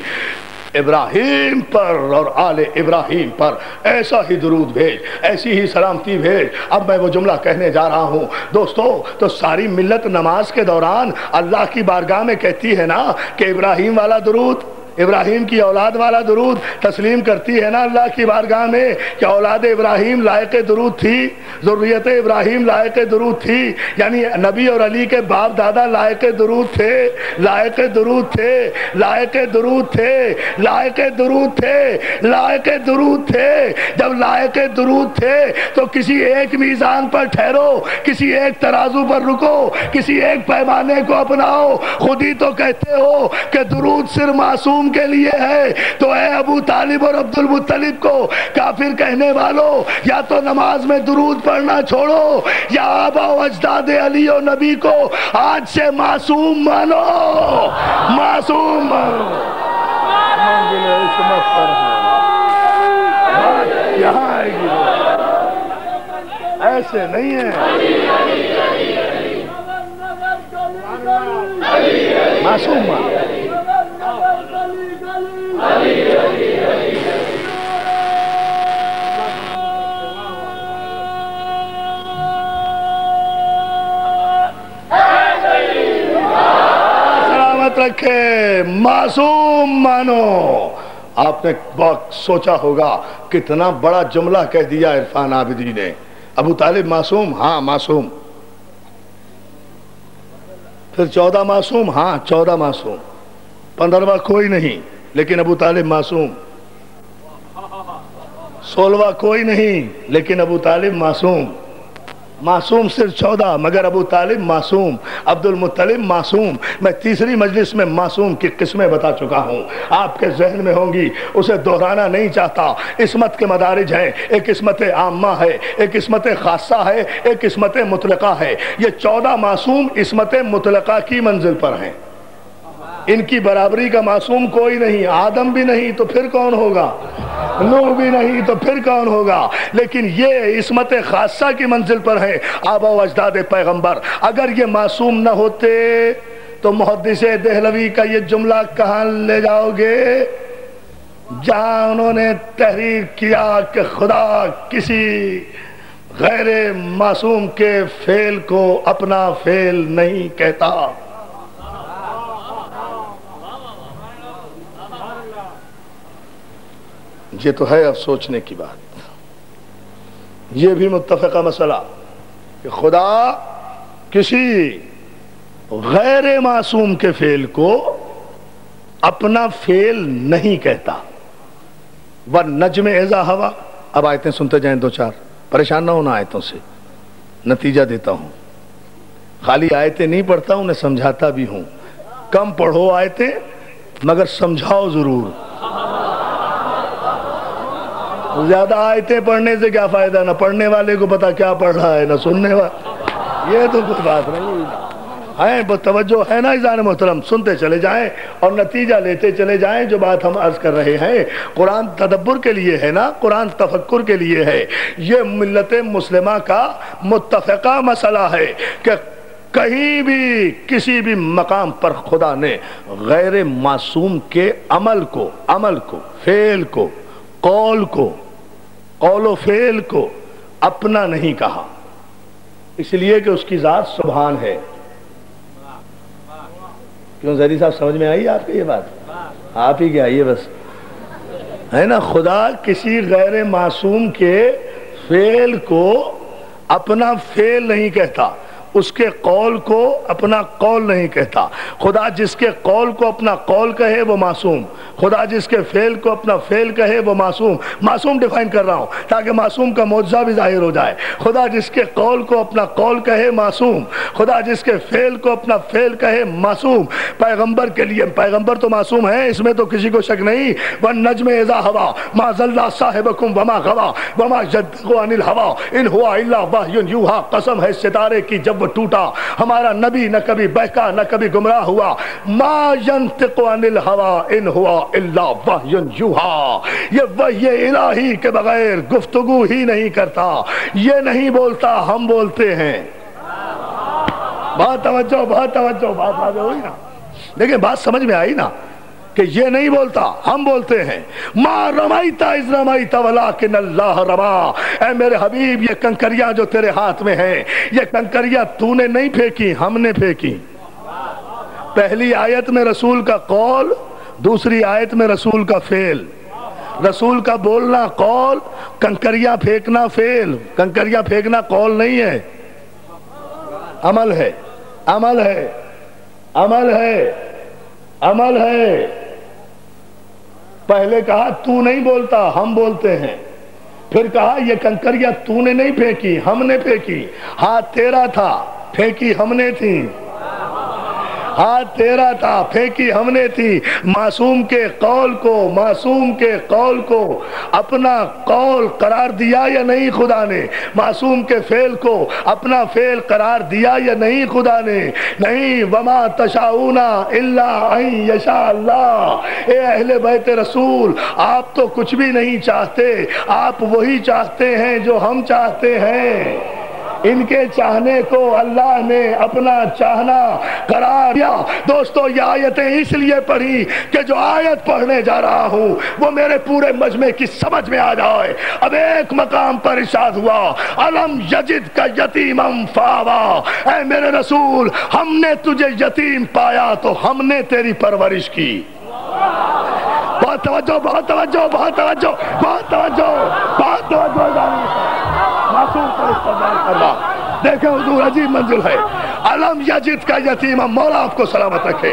ابراہیم پر اور آل ابراہیم پر، ایسا ہی درود بھیج، ایسی ہی سلامتی بھیج۔ اب میں وہ جملہ کہنے جا رہا ہوں دوستو، تو ساری ملت نماز کے دوران اللہ کی بارگاہ میں کہتی ہے نا کہ ابراہیم والا درود، ابراہیم کی اولاد والا درود تسلیم کرتی ہے نا اللہ کی بارگاہ میں کہ اولاد ابراہیم لائق درود تھی، ذریت ابراہیم لائق درود تھی، یعنی نبی اور علی کے باپ دادا لائق درود تھے، لائق درود تھے، لائق درود تھے، لائق درود تھے، لائق درود تھے۔ جب لائق درود تھے تو کسی ایک میزان پر ٹھہرو، کسی ایک ترازو پر رکو، کسی ایک پیمانے کو اپناؤ۔ خود ہی تو کہتے ہو کہ درود صرف معصوم کے لیے ہے، تو اے ابو طالب اور عبد المطلب کو کافر کہنے والوں، یا تو نماز میں درود پڑھنا چھوڑو یا آبا و اجداد علی و نبی کو آج سے معصوم مانو، معصوم مانو۔ یہاں آئے گی ایسے نہیں ہے، معصوم مانو۔ سلامت رکھے، معصوم مانو۔ آپ نے بہت سوچا ہوگا کتنا بڑا جملہ کہہ دیا عرفان عابدی نے۔ ابو طالب معصوم؟ ہاں معصوم۔ پھر 14 معصوم؟ ہاں 14 معصوم۔ 15واں کوئی نہیں لیکن ابو طالب معصوم، 16واں کوئی نہیں لیکن ابو طالب معصوم، معصوم صرف 14 مگر ابو طالب معصوم، عبد المطلب معصوم۔ میں تیسری مجلس میں معصوم کی قسمیں بتا چکا ہوں، آپ کے ذہن میں ہوں گی، اسے دہرانا نہیں چاہتا۔ عصمت کے مدارج ہیں، ایک عصمت عامہ ہے، ایک عصمت خاصہ ہے، ایک عصمت مطلقہ ہے۔ یہ 14 معصوم عصمت مطلقہ کی منزل پر ہیں، ان کی برابری کا معصوم کوئی نہیں، آدم بھی نہیں تو پھر کون ہوگا، نوح بھی نہیں تو پھر کون ہوگا، لیکن یہ عصمت خاصہ کی منزل پر ہیں آبا و اجداد پیغمبر۔ اگر یہ معصوم نہ ہوتے تو محدث دہلوی کا یہ جملہ کہاں لے جاؤ گے جہاں انہوں نے تحریر کیا کہ خدا کسی غیر معصوم کے فعل کو اپنا فعل نہیں کہتا۔ یہ تو ہے اب سوچنے کی بات، یہ بھی متفقہ مسئلہ کہ خدا کسی غیر معصوم کے فعل کو اپنا فعل نہیں کہتا۔ وَالنَّجْمِ إِذَا هَوَىٰ، اب آیتیں سنتے جائیں دو چار، پریشان نہ ہونا آیتوں سے، نتیجہ دیتا ہوں، خالی آیتیں نہیں پڑھتا انہیں سمجھاتا بھی ہوں۔ کم پڑھو آیتیں مگر سمجھاؤ ضرور، زیادہ آیتیں پڑھنے سے کیا فائدہ، نہ پڑھنے والے کو پتا کیا پڑھ رہا ہے نہ سننے والے، یہ تو کچھ بات نہیں ہے۔ توجہ ہے نا عزیزان محترم، سنتے چلے جائیں اور نتیجہ لیتے چلے جائیں۔ جو بات ہم عرض کر رہے ہیں قرآن تدبر کے لیے ہے نا، قرآن تفکر کے لیے ہے۔ یہ ملت مسلمہ کا متفقہ مسئلہ ہے کہ کہیں بھی کسی بھی مقام پر خدا نے غیر معصوم کے عمل کو، فعل کو، قول و فعل کو اپنا نہیں کہا، اس لیے کہ اس کی ذات سبحان ہے۔ کیوں زہری صاحب سمجھ میں آئی آپ کی یہ بات؟ آپ ہی کیا آئیے بس، ہے نا؟ خدا کسی غیر معصوم کے فعل کو اپنا فعل نہیں کہتا، اس کے قول کو اپنا قول نہیں کہتا۔ خدا جس کے قول کو اپنا قول کہے وہ معصوم، خدا جس کے فعل کو اپنا فعل کہے وہ معصوم۔ معصوم ڈیفائن کر رہا ہوں تاکہ معصوم کا معجزہ بھی ظاہر ہو جائے۔ خدا جس کے قول کو اپنا قول کہے معصوم، خدا جس کے فعل کو اپنا فعل کہے معصوم۔ پیغمبر کے لیے، پیغمبر تو معصوم ہیں، اس میں تو کسی کو شک نہیں۔ وَالنَّجْمِ إِذَا هَوَىٰ مَا ضَلَّ صَاحِبُكُمْ وَمَا غَوَىٰ وَمَا يَنطِقُ عَنِ الْهَوَىٰ إِنْ هُوَ إِلَّا وَحْيٌ يُوحَىٰ، قسم ہے ستارے کی جب وہ ٹوٹا، ہمارا نبی نہ کبھی بہکا نہ کبھی گمراہ ہوا۔ ما ينطق عن الهوى ان هو الا وحی یوحى، یہ وحی الہی کے بغیر گفتگو ہی نہیں کرتا، یہ نہیں بولتا، ہم بولتے ہیں۔ بات توجہ، بات توجہ، بات واضح ہوئی نا؟ لیکن بات سمجھ میں آئی نا کہ یہ نہیں بولتا، ہم بولتے ہیں۔ ما رمیت اذ رمیت ولکن اللہ رما، اے میرے حبیب یہ کنکریاں جو تیرے ہاتھ میں ہیں، یہ کنکریاں تو نے نہیں پھینکی، ہم نے پھینکی۔ پہلی آیت میں رسول کا قول، دوسری آیت میں رسول کا فعل۔ رسول کا بولنا قول، کنکریاں پھینکنا فعل۔ کنکریاں پھینکنا قول نہیں ہے، عمل ہے، عمل ہے، عمل ہے، عمل ہے۔ پہلے کہا تو نہیں بولتا، ہم بولتے ہیں، پھر کہا یہ کنکریاں تو نے نہیں پھینکی، ہم نے پھینکی۔ ہاتھ تیرا تھا، پھینکی ہم نے تھی، ہاتھ تیرا تھا، پھینکی ہم نے تھی۔ معصوم کے قول کو، معصوم کے قول کو اپنا قول قرار دیا یا نہیں خدا نے؟ معصوم کے فعل کو اپنا فعل قرار دیا یا نہیں خدا نے؟ نہیں۔ وما تشاؤون الا ان یشاء اللہ، اے اہل بیت رسول آپ تو کچھ بھی نہیں چاہتے، آپ وہی چاہتے ہیں جو ہم چاہتے ہیں۔ ان کے چاہنے کو اللہ نے اپنا چاہنا قرار دیا۔ دوستو یہ آیتیں اس لیے پڑھی کہ جو آیت پڑھنے جا رہا ہوں وہ میرے پورے مجمع کی سمجھ میں آ جائے۔ اب ایک مقام پر ارشاد ہوا الم یجد کا یتیما فآویٰ، اے میرے رسول ہم نے تجھے یتیم پایا تو ہم نے تیری پرورش کی۔ بہت توجہ، بہت توجہ، بہت توجہ، بہت توجہ، بہت توجہ۔ معصوم پر استدلال کر رہا، دیکھیں حضور عجیب منزل ہے۔ علم یجد کا یتیما، مولا آپ کو سلامت رکھے۔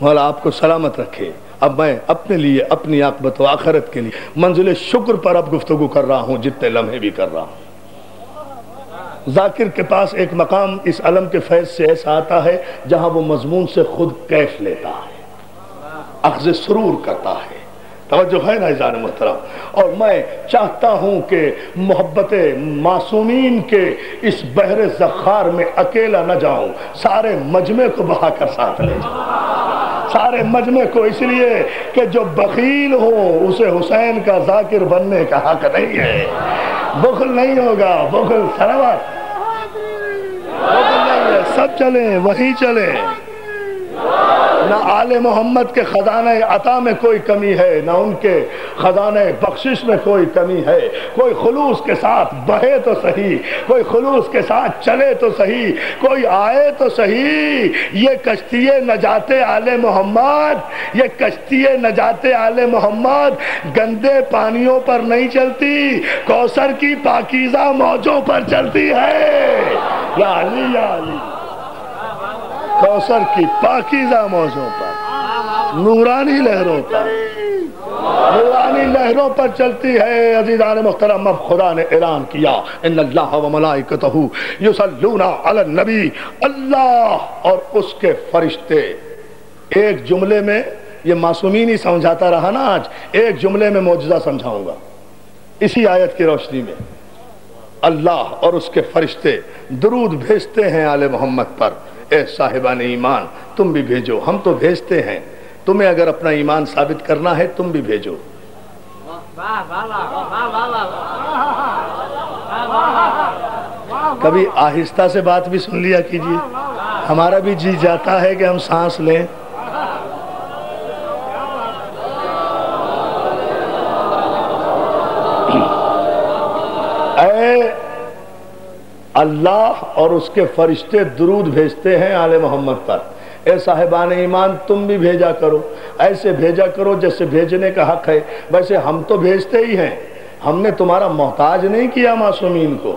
مولا آپ کو سلامت رکھے. اب میں اپنے لیے اپنی عاقبت و آخرت کے لیے منزل شکر پر اب گفتگو کر رہا ہوں جتنے لمحے بھی کر رہا ہوں. ذاکر کے پاس ایک مقام اس علم کے فیض سے ایسا آتا ہے جہاں وہ مضمون سے خود کیف لیتا ہے، اخذ سرور کرتا ہے. توجہ ہے نا عزیزان محترم؟ اور میں چاہتا ہوں کہ محبت معصومین کے اس بحر زخار میں اکیلا نہ جاؤں، سارے مجمع کو بہا کر ساتھ لے جاؤں، سارے مجمع کو، اس لیے کہ جو بخیل ہو اسے حسین کا ذاکر بننے کا حق نہیں ہے. بخل نہیں ہوگا، بخل سلامت، بخل نہیں ہے. سب چلیں وہیں چلیں. نہ آل محمد کے خزانہ عطا میں کوئی کمی ہے، نہ ان کے خزانہ بخشش میں کوئی کمی ہے. کوئی خلوص کے ساتھ بہے تو صحیح، کوئی خلوص کے ساتھ چلے تو صحیح، کوئی آئے تو صحیح. یہ کشتی نجات آل محمد، یہ کشتی نجات آل محمد گندے پانیوں پر نہیں چلتی، کوثر کی پاکیزہ موجوں پر چلتی ہے. یا علی یا علی، کوثر کی پاکیزہ موجوں پر، نورانی لہروں پر، نورانی لہروں پر چلتی ہے. عزیزان محترم، اب خدا نے اعلان کیا ان اللہ و ملائکتہ یصلون علی النبی، اللہ اور اس کے فرشتے. ایک جملے میں، یہ معصومین ہی سمجھاتا رہا نا، آج ایک جملے میں معجزہ سمجھاؤں گا اسی آیت کی روشنی میں. اللہ اور اس کے فرشتے درود بھیجتے ہیں آل محمد پر. اے صاحبان ایمان تم بھی بھیجو، ہم تو بھیجتے ہیں، تمہیں اگر اپنا ایمان ثابت کرنا ہے تم بھی بھیجو. کبھی آہستہ سے بات بھی سن لیا کیجیے، ہمارا بھی جی جاتا ہے کہ ہم سانس لیں. اے اللہ اور اس کے فرشتے درود بھیجتے ہیں آل محمد پر. اے صاحبان ایمان تم بھی بھیجا کرو، ایسے بھیجا کرو جیسے بھیجنے کا حق ہے. ویسے ہم تو بھیجتے ہی ہیں، ہم نے تمہارا محتاج نہیں کیا معصومین کو.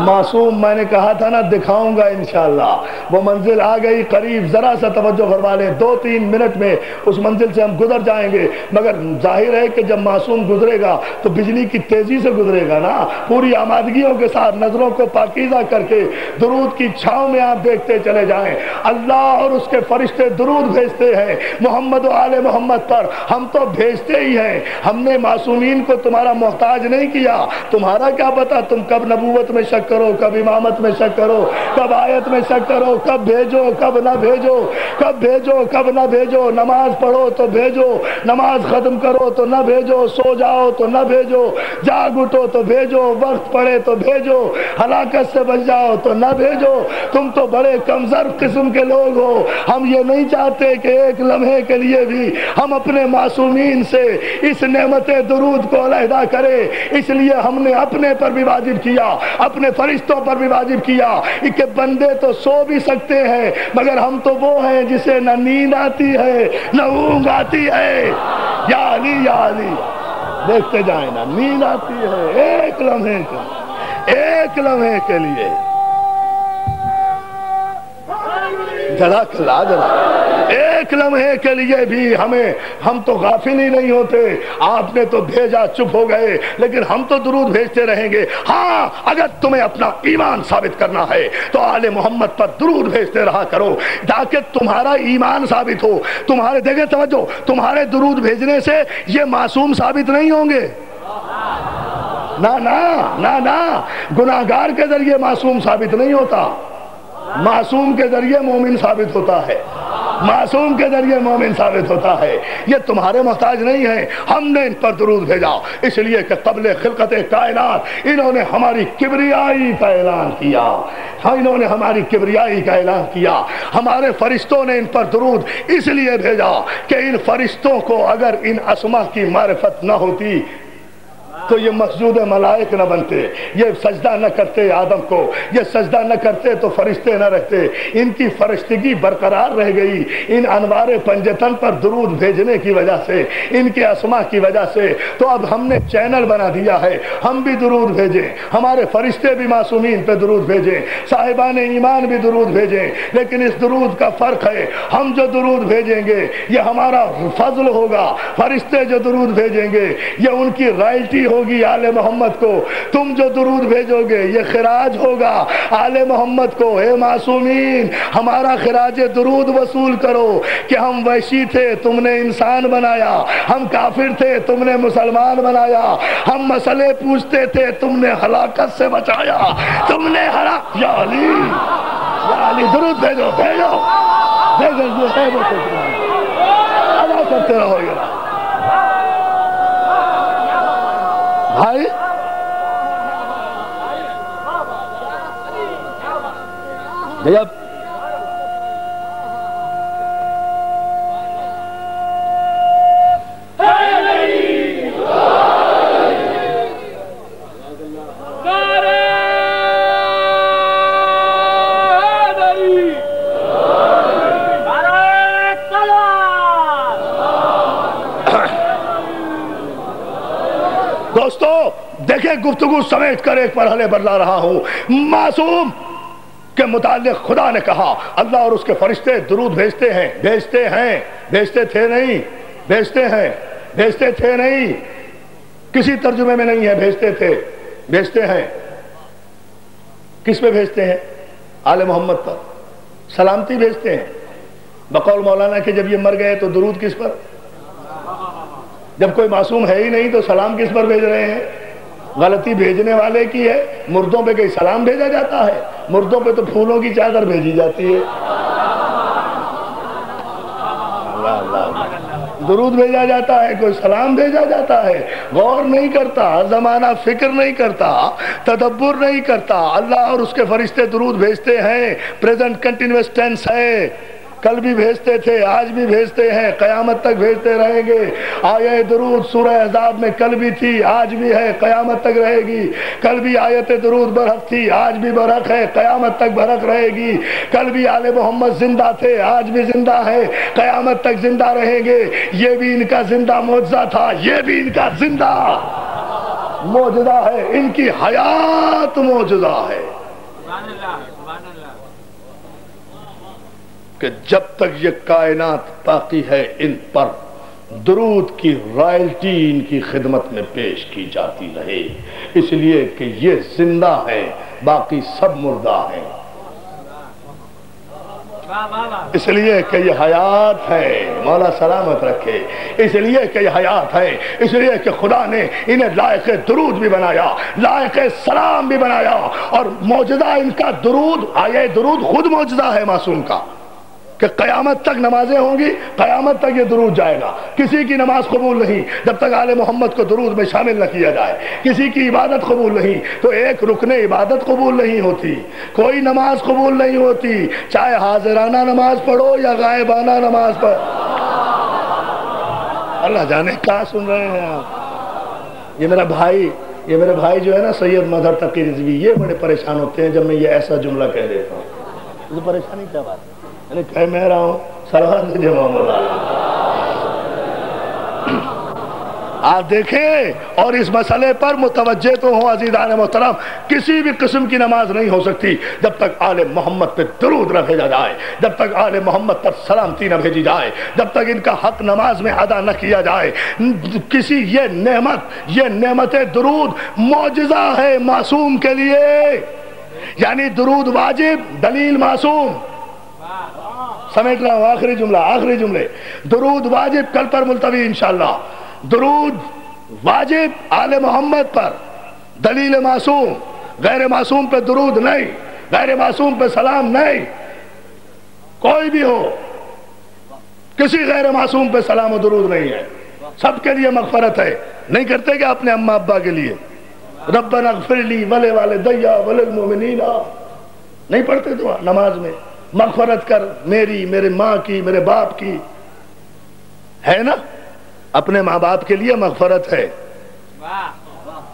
معصوم میں نے کہا تھا نا دکھاؤں گا انشاءاللہ، وہ منزل آ گئی قریب. ذرا سا توجہ فرما لیں، 2-3 منٹ میں اس منزل سے ہم گزر جائیں گے. مگر ظاہر ہے کہ جب معصوم گزرے گا تو بجلی کی تیزی سے گزرے گا نا، پوری آمادگیوں کے ساتھ، نظروں کو پاکیزہ کر کے درود کی چھاؤں میں آپ دیکھتے چلے جائیں. اللہ اور اس کے فرشتے درود بھیجتے ہیں محمد و آل محمد پر. ہم تو بھیجتے ہی ہیں، ہم نے معصومین کو تمہارا محتاج نہیں کیا. تمہارا کیا پتا تم کب نبوت میں شک کرو، کب امامت میں شک کرو، کب آیت میں شک کرو، کب بھیجو کب نہ بھیجو، کب بھیجو کب نہ بھیجو. نماز پڑھو تو بھیجو، نماز ختم کرو تو نہ بھیجو، سو جاؤ تو نہ بھیجو، جاگ اٹھو تو بھیجو، وقت پڑے تو بھیجو، ہلاکت سے بچ جاؤ تو نہ بھیجو. تم تو بڑے کمزور قسم کے لوگ ہو. ہم یہ نہیں چاہتے کہ ایک لمحے کے لیے بھی ہم اپنے معصومین سے اس نعمت درود کو علیحدہ کریں. اس لیے ہم نے اپنے پر بھی واجب کیا، اپنے فرشتوں پر بھی واجب کیا کہ بندے تو سو بھی سکتے ہیں مگر ہم تو وہ ہیں جسے نہ نیند آتی ہے نہ اونگ آتی ہے. یا علی یا علی، دیکھتے جائیں نا، نیند آتی ہے ایک لمحے کے لیے. جلا کلا جلا ایک لمحے کے لیے بھی ہم تو غافل ہی نہیں ہوتے. آپ نے تو بھیجا، چپ ہو گئے، لیکن ہم تو درود بھیجتے رہیں گے. ہاں اگر تمہیں اپنا ایمان ثابت کرنا ہے تو آل محمد پر درود بھیجتے رہا کرو تاکہ تمہارا ایمان ثابت ہو. تمہارے دیکھیں توجہ، تمہارے درود بھیجنے سے یہ معصوم ثابت نہیں ہوں گے. نہ نہ نہ نہ، گناہگار کے ذریعے معصوم ثابت نہیں ہوتا، معصوم کے ذریعے مومن ثابت ہوتا ہے، معصوم کے ذریعے مومن ثابت ہوتا ہے. یہ تمہارے محتاج نہیں ہے، ہم نے ان پر درود بھیجا اس لیے کہ قبل خلقت کائنات انہوں نے ہماری کبریائی کا اعلان کیا. انہوں نے ہماری کبریائی کا اعلان کیا. ہمارے فرشتوں نے ان پر درود اس لیے بھیجا کہ ان فرشتوں کو اگر ان اسما کی معرفت نہ ہوتی تو یہ مسجود ملائک نہ بنتے، یہ سجدہ نہ کرتے آدم کو، یہ سجدہ نہ کرتے تو فرشتے نہ رہتے۔ ان کی فرشتگی برقرار رہ گئی ان انوار پنجتن پر درود بھیجنے کی وجہ سے، ان کے اسماء کی وجہ سے۔ تو اب ہم نے چینل بنا دیا ہے، ہم بھی درود بھیجیں، ہمارے فرشتے بھی معصومین پہ درود بھیجیں، صاحبان ایمان بھی درود بھیجیں، لیکن اس درود کا فرق ہے، ہم جو درود بھیجیں گے یہ ہمارا فضل ہوگا، فرشتے جو درود بھیجیں گے یہ ان کی رائلٹی ہوگی آل محمد کو، تم جو درود بھیجو گے یہ خراج ہوگا آل محمد کو۔ اے معصومین، ہمارا خراج درود وصول کرو کہ ہم وحشی تھے تم نے انسان بنایا، ہم کافر تھے تم نے مسلمان بنایا، ہم مسئلے پوچھتے تھے تم نے ہلاکت سے بچایا، تم نے یا علی، یا علی درود بھیجو بھیجو بھیجو، جو ہے وہ ادا کرتے رہو گے بھائی۔ جب دوستو دیکھیں، گفتگو سمیٹ کر ایک مرحلے پر لا رہا ہوں۔ معصوم کے متعلق خدا نے کہا اللہ اور اس کے فرشتے درود بھیجتے ہیں، بھیجتے ہیں، بھیجتے تھے نہیں، بھیجتے ہیں، بھیجتے تھے نہیں، کسی ترجمے میں نہیں ہے بھیجتے تھے، بھیجتے ہیں۔ کس پہ بھیجتے ہیں؟ آل محمد پر سلامتی بھیجتے ہیں۔ بقول مولانا کہ جب یہ مر گئے تو درود کس پر؟ جب کوئی معصوم ہے ہی نہیں تو سلام کس پر بھیج رہے ہیں؟ غلطی بھیجنے والے کی ہے۔ مردوں پہ کہیں سلام بھیجا جاتا ہے؟ مردوں پہ تو پھولوں کی چادر بھیجی جاتی ہے۔ درود بھیجا جاتا ہے، کوئی سلام بھیجا جاتا ہے۔ غور نہیں کرتا زمانہ، فکر نہیں کرتا، تدبر نہیں کرتا۔ اللہ اور اس کے فرشتے درود بھیجتے ہیں، پریزنٹ کنٹینیوس ٹینس ہے۔ کل بھی بھیجتے تھے، آج بھی بھیجتے ہیں، قیامت تک بھیجتے رہیں گے۔ آیت درود سورہ احزاب میں کل بھی تھی، آج بھی ہے، قیامت تک رہے گی۔ کل بھی آیت درود برحق تھی، آج بھی برحق ہے، قیامت تک برحق رہے گی۔ کل بھی آل محمد زندہ تھے، آج بھی زندہ ہے، قیامت تک زندہ رہیں گے۔ یہ بھی ان کا زندہ معجزہ تھا، یہ بھی ان کا زندہ معجزہ ہے، ان کی حیات معجزہ ہے کہ جب تک یہ کائنات باقی ہے ان پر درود کی رائلٹی ان کی خدمت میں پیش کی جاتی رہے، اس لیے کہ یہ زندہ ہے، باقی سب مردہ ہیں، اس لیے کہ یہ حیات ہے، مولا سلامت رکھے، اس لیے کہ یہ حیات ہے، اس لیے کہ خدا نے انہیں لائق درود بھی بنایا، لائق سلام بھی بنایا، اور معجزہ ان کا درود، آیت درود خود معجزہ ہے معصوم کا، کہ قیامت تک نمازیں ہوں گی، قیامت تک یہ درود جائے گا۔ کسی کی نماز قبول نہیں جب تک آل محمد کو درود میں شامل نہ کیا جائے، کسی کی عبادت قبول نہیں تو ایک رکن عبادت قبول نہیں ہوتی، کوئی نماز قبول نہیں ہوتی، چاہے حاضرانہ نماز پڑھو یا غائبانہ نماز پڑھو۔ اللہ جانے کیا سن رہے ہیں آپ۔ یہ میرا بھائی جو ہے نا سید مظہر تقی رضوی، یہ بڑے پریشان ہوتے ہیں جب میں یہ ایسا جملہ کہہ دیتا ہوں۔ مجھے پریشانی کیا بات ہے؟ میں کہہ میں رہا ہوں سلوات سے جمع مولا آپ دیکھیں، اور اس مسئلے پر متوجہ تو ہوں عزیزان محترم، کسی بھی قسم کی نماز نہیں ہو سکتی جب تک آل محمد پہ درود نہ بھیجا جائے، جب تک آل محمد پر سلامتی نہ بھیجی جائے، جب تک ان کا حق نماز میں ادا نہ کیا جائے۔ کسی یہ نعمت درود معجزہ ہے معصوم کے لیے، یعنی درود واجب، دلیل معصوم۔ سمیٹ رہا ہوں، آخری جملے۔ درود واجب کل پر ملتوی انشاءاللہ، درود واجب آل محمد پر، دلیل معصوم، غیر معصوم پہ درود نہیں، غیر معصوم پہ سلام نہیں، کوئی بھی ہو کسی غیر معصوم پہ سلام و درود نہیں ہے، سب کے لیے مغفرت ہے۔ نہیں کرتے کہ اپنے اماں ابا کے لیے ربنا اغفر لی ولوالدی وللمؤمنین، نہیں پڑھتے دعا نماز میں؟ مغفرت کر میری، میرے ماں کی، میرے باپ کی، ہے نا؟ اپنے ماں باپ کے لیے مغفرت ہے،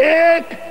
1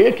1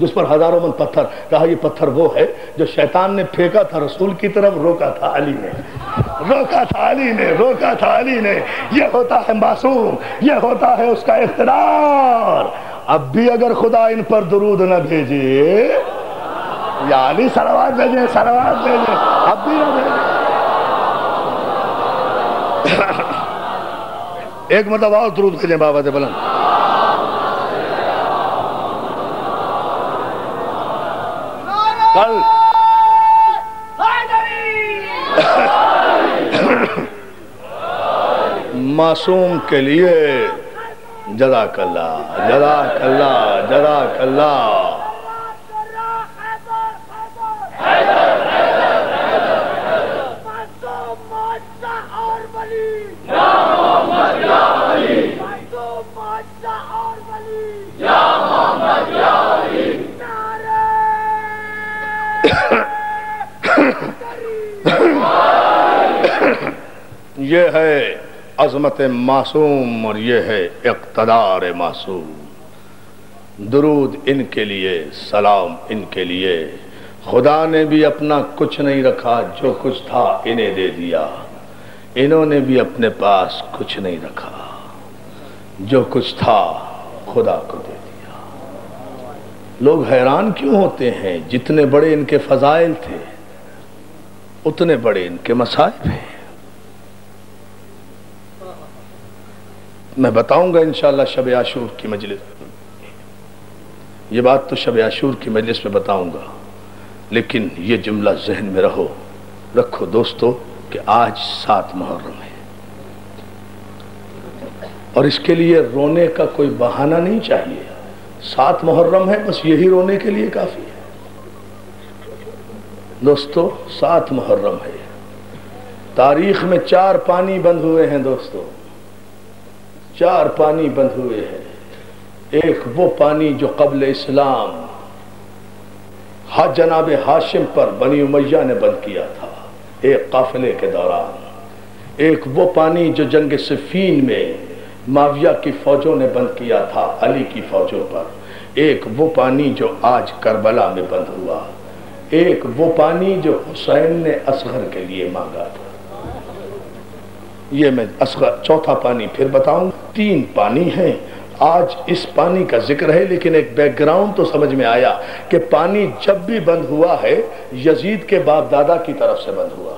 جس پر ہزاروں من پتھر، کہا یہ پتھر وہ ہے جو شیطان نے پھینکا تھا رسول کی طرف، روکا تھا علی نے، روکا تھا علی نے، روکا تھا علی نے۔ یہ ہوتا ہے معصوم، یہ ہوتا ہے اس کا اقتدار۔ اب بھی اگر خدا ان پر درود نہ بھیجے، یا علی صلوات بھیجیں، صلوات بھیجیں، اب بھی نہ بھیجیں۔ ایک مرتبہ اور درود بھیجیں بابا سے بلند۔ کل معصوم کے لیے جزاک اللہ، جزاک اللہ، جزاک اللہ۔ یہ ہے عظمت معصوم اور یہ ہے اقتدار معصوم۔ درود ان کے لیے، سلام ان کے لیے۔ خدا نے بھی اپنا کچھ نہیں رکھا، جو کچھ تھا انہیں دے دیا۔ انہوں نے بھی اپنے پاس کچھ نہیں رکھا، جو کچھ تھا خدا کو دے دیا۔ لوگ حیران کیوں ہوتے ہیں؟ جتنے بڑے ان کے فضائل تھے اتنے بڑے ان کے مصائب ہیں۔ میں بتاؤں گا انشاءاللہ شب عاشور کی مجلس، یہ بات تو شب عاشور کی مجلس میں بتاؤں گا، لیکن یہ جملہ ذہن میں رکھو دوستو کہ آج 7 محرم ہے، اور اس کے لیے رونے کا کوئی بہانہ نہیں چاہیے۔ 7 محرم ہے، بس یہی رونے کے لیے کافی ہے دوستو۔ 7 محرم ہے، تاریخ میں 4 پانی بند ہوئے ہیں دوستو، 4 پانی بند ہوئے ہیں۔ ایک وہ پانی جو قبل اسلام جناب ہاشم پر بنی امیہ نے بند کیا تھا ایک قافلے کے دوران۔ ایک وہ پانی جو جنگ صفین میں معاویہ کی فوجوں نے بند کیا تھا علی کی فوجوں پر۔ ایک وہ پانی جو آج کربلا میں بند ہوا۔ ایک وہ پانی جو حسین نے اصغر کے لیے مانگا تھا۔ یہ میں چوتھا پانی پھر بتاؤں۔ 3 پانی ہیں۔ آج اس پانی کا ذکر ہے، لیکن ایک بیک گراؤنڈ تو سمجھ میں آیا کہ پانی جب بھی بند ہوا ہے یزید کے باپ دادا کی طرف سے بند ہوا۔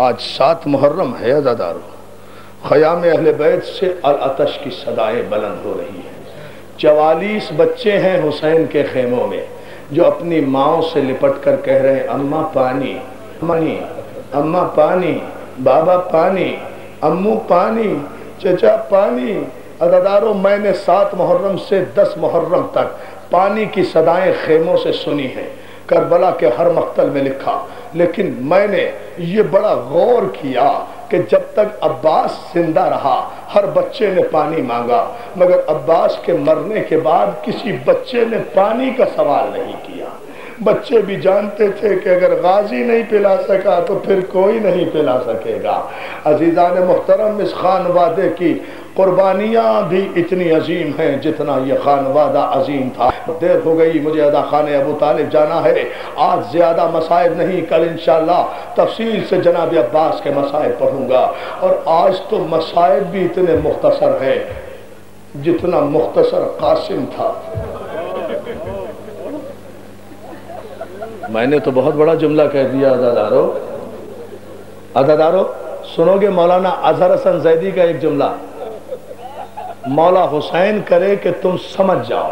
آج 7 محرم ہے عزادارو، خیام اہل بیت سے العطش کی صدائیں بلند ہو رہی ہیں۔ 44 بچے ہیں حسین کے خیموں میں جو اپنی ماؤں سے لپٹ کر کہہ رہے ہیں اماں پانی، اماں پانی، بابا پانی، امو پانی، چچا پانی۔ عزادارو میں نے 7 محرم سے 10 محرم تک پانی کی صدائیں خیموں سے سنی ہیں، کربلا کے ہر مقتل میں لکھا، لیکن میں نے یہ بڑا غور کیا کہ جب تک عباس زندہ رہا ہر بچے نے پانی مانگا، مگر عباس کے مرنے کے بعد کسی بچے نے پانی کا سوال نہیں کیا۔ بچے بھی جانتے تھے کہ اگر غازی نہیں پلا سکا تو پھر کوئی نہیں پلا سکے گا۔ عزیزان محترم، اس خانوادے کی قربانیاں بھی اتنی عظیم ہیں جتنا یہ خانوادہ عظیم تھا۔ دیر ہو گئی، مجھے ادا خانے ابو طالب جانا ہے۔ آج زیادہ مصائب نہیں، کل انشاءاللہ تفصیل سے جناب عباس کے مصائب پڑھوں گا۔ اور آج تو مصائب بھی اتنے مختصر ہیں جتنا مختصر قاسم تھا۔ میں نے تو بہت بڑا جملہ کہہ دیا عزادارو سنو گے مولانا اظہر حسن زیدی کا ایک جملہ، مولا حسین کرے کہ تم سمجھ جاؤ،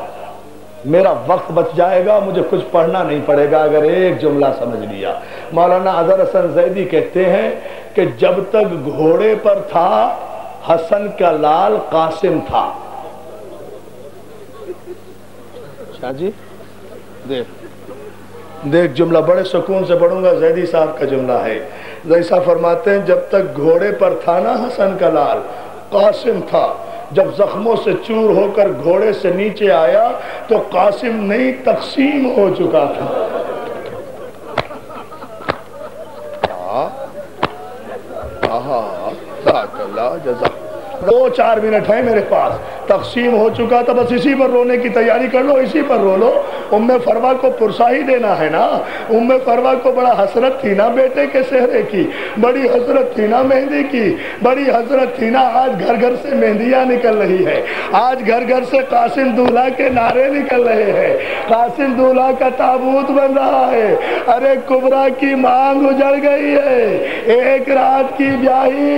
میرا وقت بچ جائے گا، مجھے کچھ پڑھنا نہیں پڑے گا اگر ایک جملہ سمجھ لیا۔ مولانا اظہر حسن زیدی کہتے ہیں کہ جب تک گھوڑے پر تھا حسن کا لال قاسم تھا۔ شاہ جی دیکھ جملہ بڑے سکون سے پڑھوں گا، زیدی صاحب کا جملہ ہے۔ زیدی صاحب فرماتے ہیں جب تک گھوڑے پر تھا نا حسن کا لال قاسم تھا، جب زخموں سے چور ہو کر گھوڑے سے نیچے آیا تو قاسم نہیں تقسیم ہو چکا تھا۔ 2-4 منٹ ہیں میرے پاس، تقسیم ہو چکا تھا، بس اسی پر رونے کی تیاری کر لو، اسی پر رو لو۔ ام فروا کو پرسا ہی دینا ہے نا۔ ام فروا کو بڑا حسرت تھی نا بیٹے کے سہرے کی، بڑی حسرت تھی نا مہندی کی، بڑی حسرت تھی نا۔ آج گھر گھر سے مہندیاں نکل رہی ہے، آج گھر گھر سے قاسم دولہا کے نعرے نکل رہے ہیں، قاسم دولہا کا تابوت بن رہا ہے۔ ارے کبرا کی مانگ اجڑ گئی ہے، ایک رات کی بیاہی۔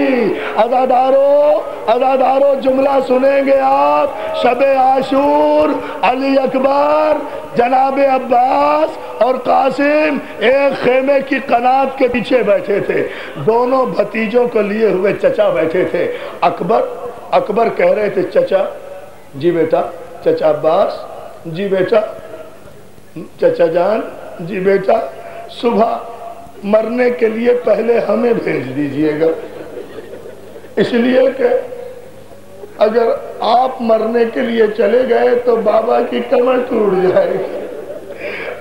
ادادارو جملہ سنیں گے آپ۔ شب عاشور، علی اکبر، جناب عباس اور قاسم ایک خیمے کی قنات کے پیچھے بیٹھے تھے، دونوں بھتیجوں کو لیے ہوئے چچا بیٹھے تھے۔ اکبر کہہ رہے تھے چچا جی بیٹا، چچا عباس جی بیٹا، چچا جان جی بیٹا، صبح مرنے کے لیے پہلے ہمیں بھیج دیجئے گا، اس لیے کہ اگر آپ مرنے کے لیے چلے گئے تو بابا کی کمر ٹوٹ جائے گی،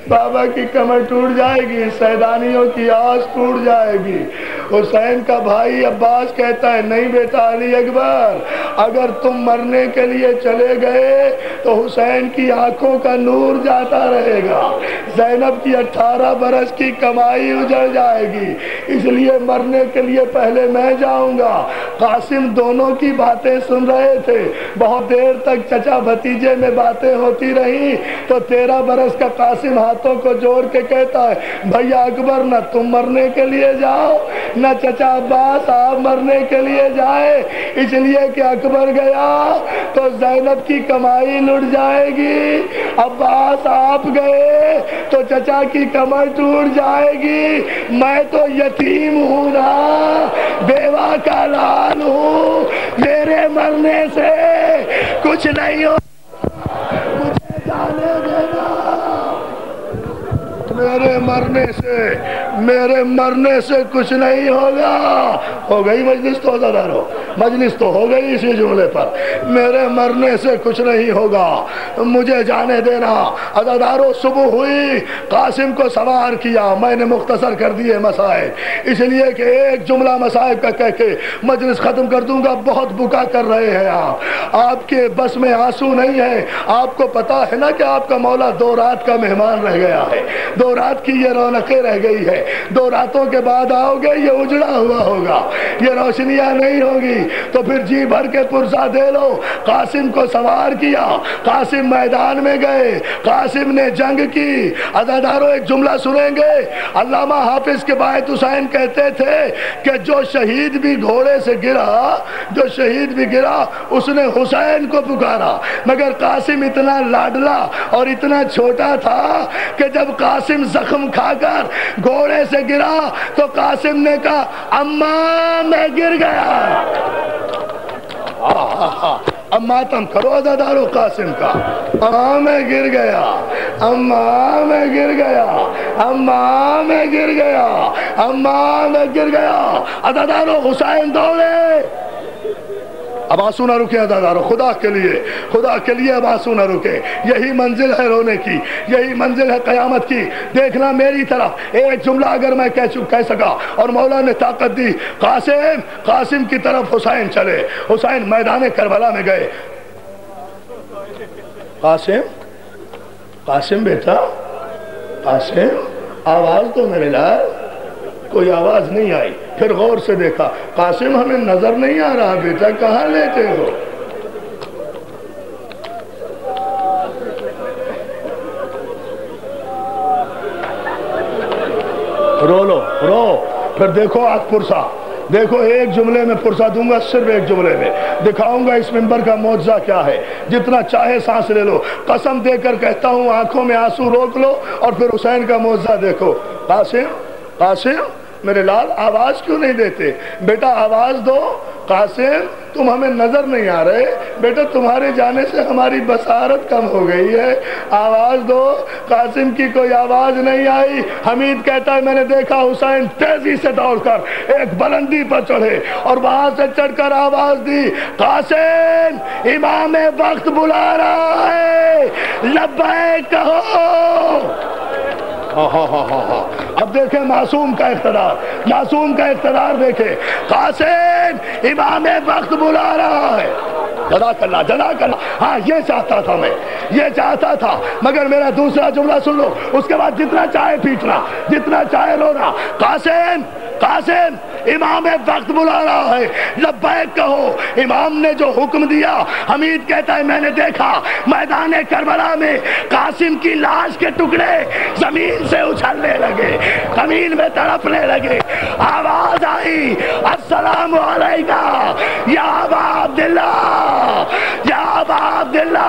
بابا کی کمر ٹوٹ جائے گی، سیدانیوں کی آس ٹوٹ جائے گی۔ حسین کا بھائی عباس کہتا ہے نہیں بیٹا علی اکبر، اگر تم مرنے کے لیے چلے گئے تو حسین کی آنکھوں کا نور جاتا رہے گا، زینب کی 18 برس کی کمائی اجڑ جائے گی، اس لیے مرنے کے لیے پہلے میں جاؤں گا۔ قاسم دونوں کی باتیں سن رہے تھے، بہت دیر تک چچا بھتیجے میں باتیں ہوتی رہی تو 13 برس کا قاسم ہاتھوں کو جوڑ کے کہتا ہے بھیا اکبر نہ تم مرنے کے لیے جاؤ نہ چچا عباس آپ مرنے کے لیے جائے، اس لیے کہ اکبر گیا تو زینب کی کمائی لٹ جائے گی، عباس آپ گئے تو چچا کی کمر ٹوٹ جائے گی، میں تو یتیم ہوں نا، بیوہ کا لال ہوں، میرے مرنے سے کچھ نہیں ہو، مجھے جانے دینا، میرے مرنے سے کچھ نہیں ہوگا۔ ہو گئی مجلس تو عزادارو، مجلس تو ہو گئی اسی جملے پر، میرے مرنے سے کچھ نہیں ہوگا، مجھے جانے دینا۔ عزادارو صبح ہوئی، قاسم کو سوار کیا، میں نے مختصر کر دیے مسائل، اس لیے کہ ایک جملہ مسائل کا کہہ کے مجلس ختم کر دوں گا۔ بہت بکا کر رہے ہیں آپ کے بس میں آنسو نہیں ہے، آپ کو پتا ہے نا کہ آپ کا مولا 2 رات کا مہمان رہ گیا ہے، 2 رات کی یہ رونقیں رہ گئی ہے، 2 راتوں کے بعد آؤ گے یہ اجڑا ہوا ہوگا، یہ روشنیاں نہیں ہوگی، تو پھر جی بھر کے پرسہ دے لو۔ قاسم کو سوار کیا، قاسم میدان میں گئے، قاسم نے جنگ کی۔ عزادارو ایک جملہ سنیں گے، علامہ حافظ کے باعث حسین کہتے تھے کہ جو شہید بھی گھوڑے سے گرا، جو شہید بھی گرا اس نے حسین کو پکارا، مگر قاسم اتنا لاڈلا اور اتنا چھوٹا تھا کہ جب قاسم زخم کھا کر گھوڑے سے گرا تو قاسم نے کہا اماں میں گر گیا۔ اب ماتم کرو عزادارو قاسم کا، اماں میں گر گیا، اماں میں گر گیا، اماں میں گر گیا، اماں میں گر گیا۔ عزادارو حسین دوڑے، اب آنسو نہ رکے عزادارو، خدا کے لیے اب آنسو نہ رکے، یہی منزل ہے رونے کی، یہی منزل ہے قیامت کی۔ دیکھنا میری طرف، ایک جملہ اگر میں کہہ سکا اور مولا نے طاقت دی، قاسم کی طرف حسین چلے، حسین میدان کربلا میں گئے۔ قاسم بیٹا، قاسم آواز تو میرے لائے، کوئی آواز نہیں آئی، پھر غور سے دیکھا، قاسم ہمیں نظر نہیں آ رہا بیٹا، کہاں لیتے ہو؟ رو پھر دیکھو آج پرسہ، دیکھو ایک جملے میں پرسہ دوں گا، صرف ایک جملے میں دکھاؤں گا اس منبر کا معجزہ کیا ہے، جتنا چاہے سانس لے لو، قسم دے کر کہتا ہوں آنکھوں میں آنسو روک لو اور پھر حسین کا معجزہ دیکھو۔ قاسم میرے لال آواز کیوں نہیں دیتے؟ بیٹا آواز دو، قاسم تم ہمیں نظر نہیں آ رہے، بیٹا تمہارے جانے سے ہماری بصارت کم ہو گئی ہے، آواز دو۔ قاسم کی کوئی آواز نہیں آئی۔ حمید کہتا ہے میں نے دیکھا حسین تیزی سے دوڑ کر ایک بلندی پر چڑھے اور وہاں سے چڑھ کر آواز دی، قاسم امام وقت بلا رہا ہے، لبیک کہو۔ اب دیکھیں معصوم کا اقتدار دیکھیں، قاسم امام وقت بلا رہا ہے۔ جزاک اللہ جزاک اللہ. ہاں یہ چاہتا تھا میں, یہ چاہتا تھا, مگر میرا دوسرا جملہ سن لو, اس کے بعد جتنا چاہے پیٹنا, جتنا چاہے رونا. قاسم قاسم امام وقت بلا رہا ہے, لبیک کہو. امام نے جو حکم دیا, حمید کہتا ہے میں نے دیکھا میدان کربلا میں قاسم کی لاش کے ٹکڑے زمین سے اچھلنے لگے, زمین میں تڑپنے لگے. آواز آئی السلام علیکہ یا ابا عبداللہ, یا ابا عبداللہ.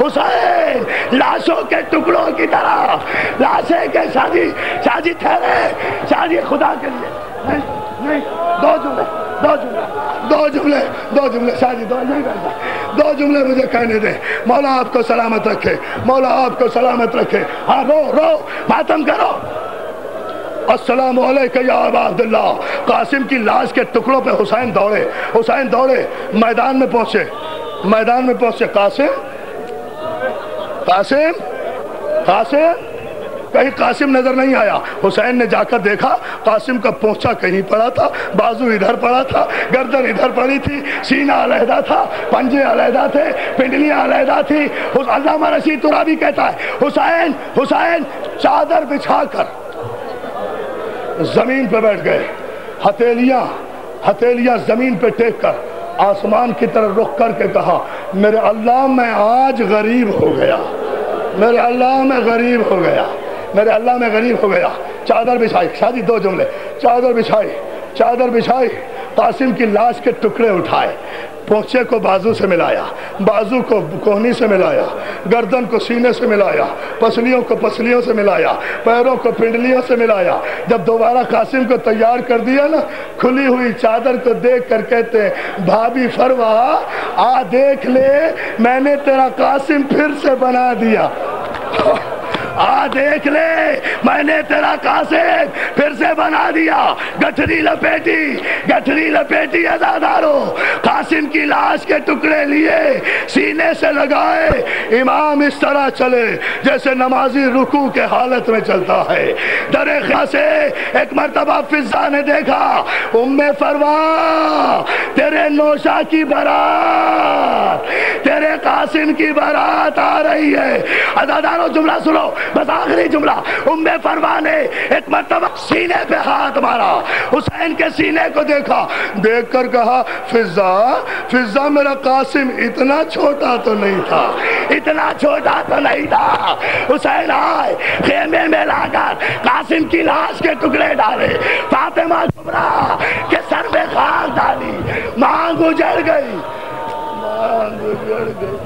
حسین لاشوں کے ٹکڑوں کی طرح لاشیں کے شادی شادی ٹھہرے, شادی خدا کے لیے نہیں, نہیں, دو جملے شادی دو نہیں کرتا, دو جملے مجھے کہنے دیں. مولا آپ کو سلامت رکھے, مولا آپ کو سلامت رکھے. ہاں رو رو ماتم کرو. السلام علیکہ یا ابا عبداللہ. قاسم کی لاش کے ٹکڑوں پہ حسین دوڑے, حسین دوڑے, میدان میں پہنچے, میدان میں پہنچے. قاسم قاسم قاسم, کہیں قاسم نظر نہیں آیا. حسین نے جا کر دیکھا قاسم کا پونچھا کہیں پڑا تھا, بازو ادھر پڑا تھا, گردن ادھر پڑی تھی, سینہ علیحدہ تھا, پنجے علیحدہ تھے, پنڈلیاں علیحدہ تھی. علامہ رشید ترابی کہتا ہے حسین حسین چادر بچھا کر زمین پہ بیٹھ گئے, ہتھیلیاں زمین پہ ٹیک کر آسمان کی طرف رخ کر کے کہا میرے اللہ میں آج غریب ہو گیا, میرے اللہ میں غریب ہو گیا, میرے اللہ میں غریب ہو گیا. چادر بچھائی, شادی دو جملے. چادر بچھائی, چادر بچھائی, قاسم کی لاش کے ٹکڑے اٹھائے, پونچھے کو بازو سے ملایا, بازو کو کوہنی سے ملایا, گردن کو سینے سے ملایا, پسلیوں کو پسلیوں سے ملایا, پیروں کو پنڈلیوں سے ملایا. جب دوبارہ قاسم کو تیار کر دیا نا, کھلی ہوئی چادر کو دیکھ کر کہتے ہیں بھابی فروا آ دیکھ لے میں نے تیرا قاسم پھر سے بنا دیا, آ دیکھ لے میں نے تیرا قاسم پھر سے بنا دیا. گٹھری لپیٹی عزادارو, قاسم کی لاش کے ٹکڑے لیے سینے سے لگائے. امام اس طرح چلے جیسے نمازی رکوع کے حالت میں چلتا ہے. درے خواہ سے ایک مرتبہ فضا نے دیکھا ام فروا تیرے نوشا کی بارات, تیرے قاسم کی بارات آ رہی ہے. عزادارو جملہ سنو, بس آخری جملہ. ام فروا نے ایک مرتبہ سینے پہ ہاتھ مارا, حسین کے سینے کو دیکھا, دیکھ کر کہا فضا میرا قاسم اتنا چھوٹا تو نہیں تھا, اتنا چھوٹا تو نہیں تھا. حسین آئے خیمے میں لا کر قاسم کی لاش کے ٹکڑے ڈالے, فاطمہ کبریٰ کے سر میں خاک ڈالی, مانگ اجڑ گئی, مانگ اجڑ گئی.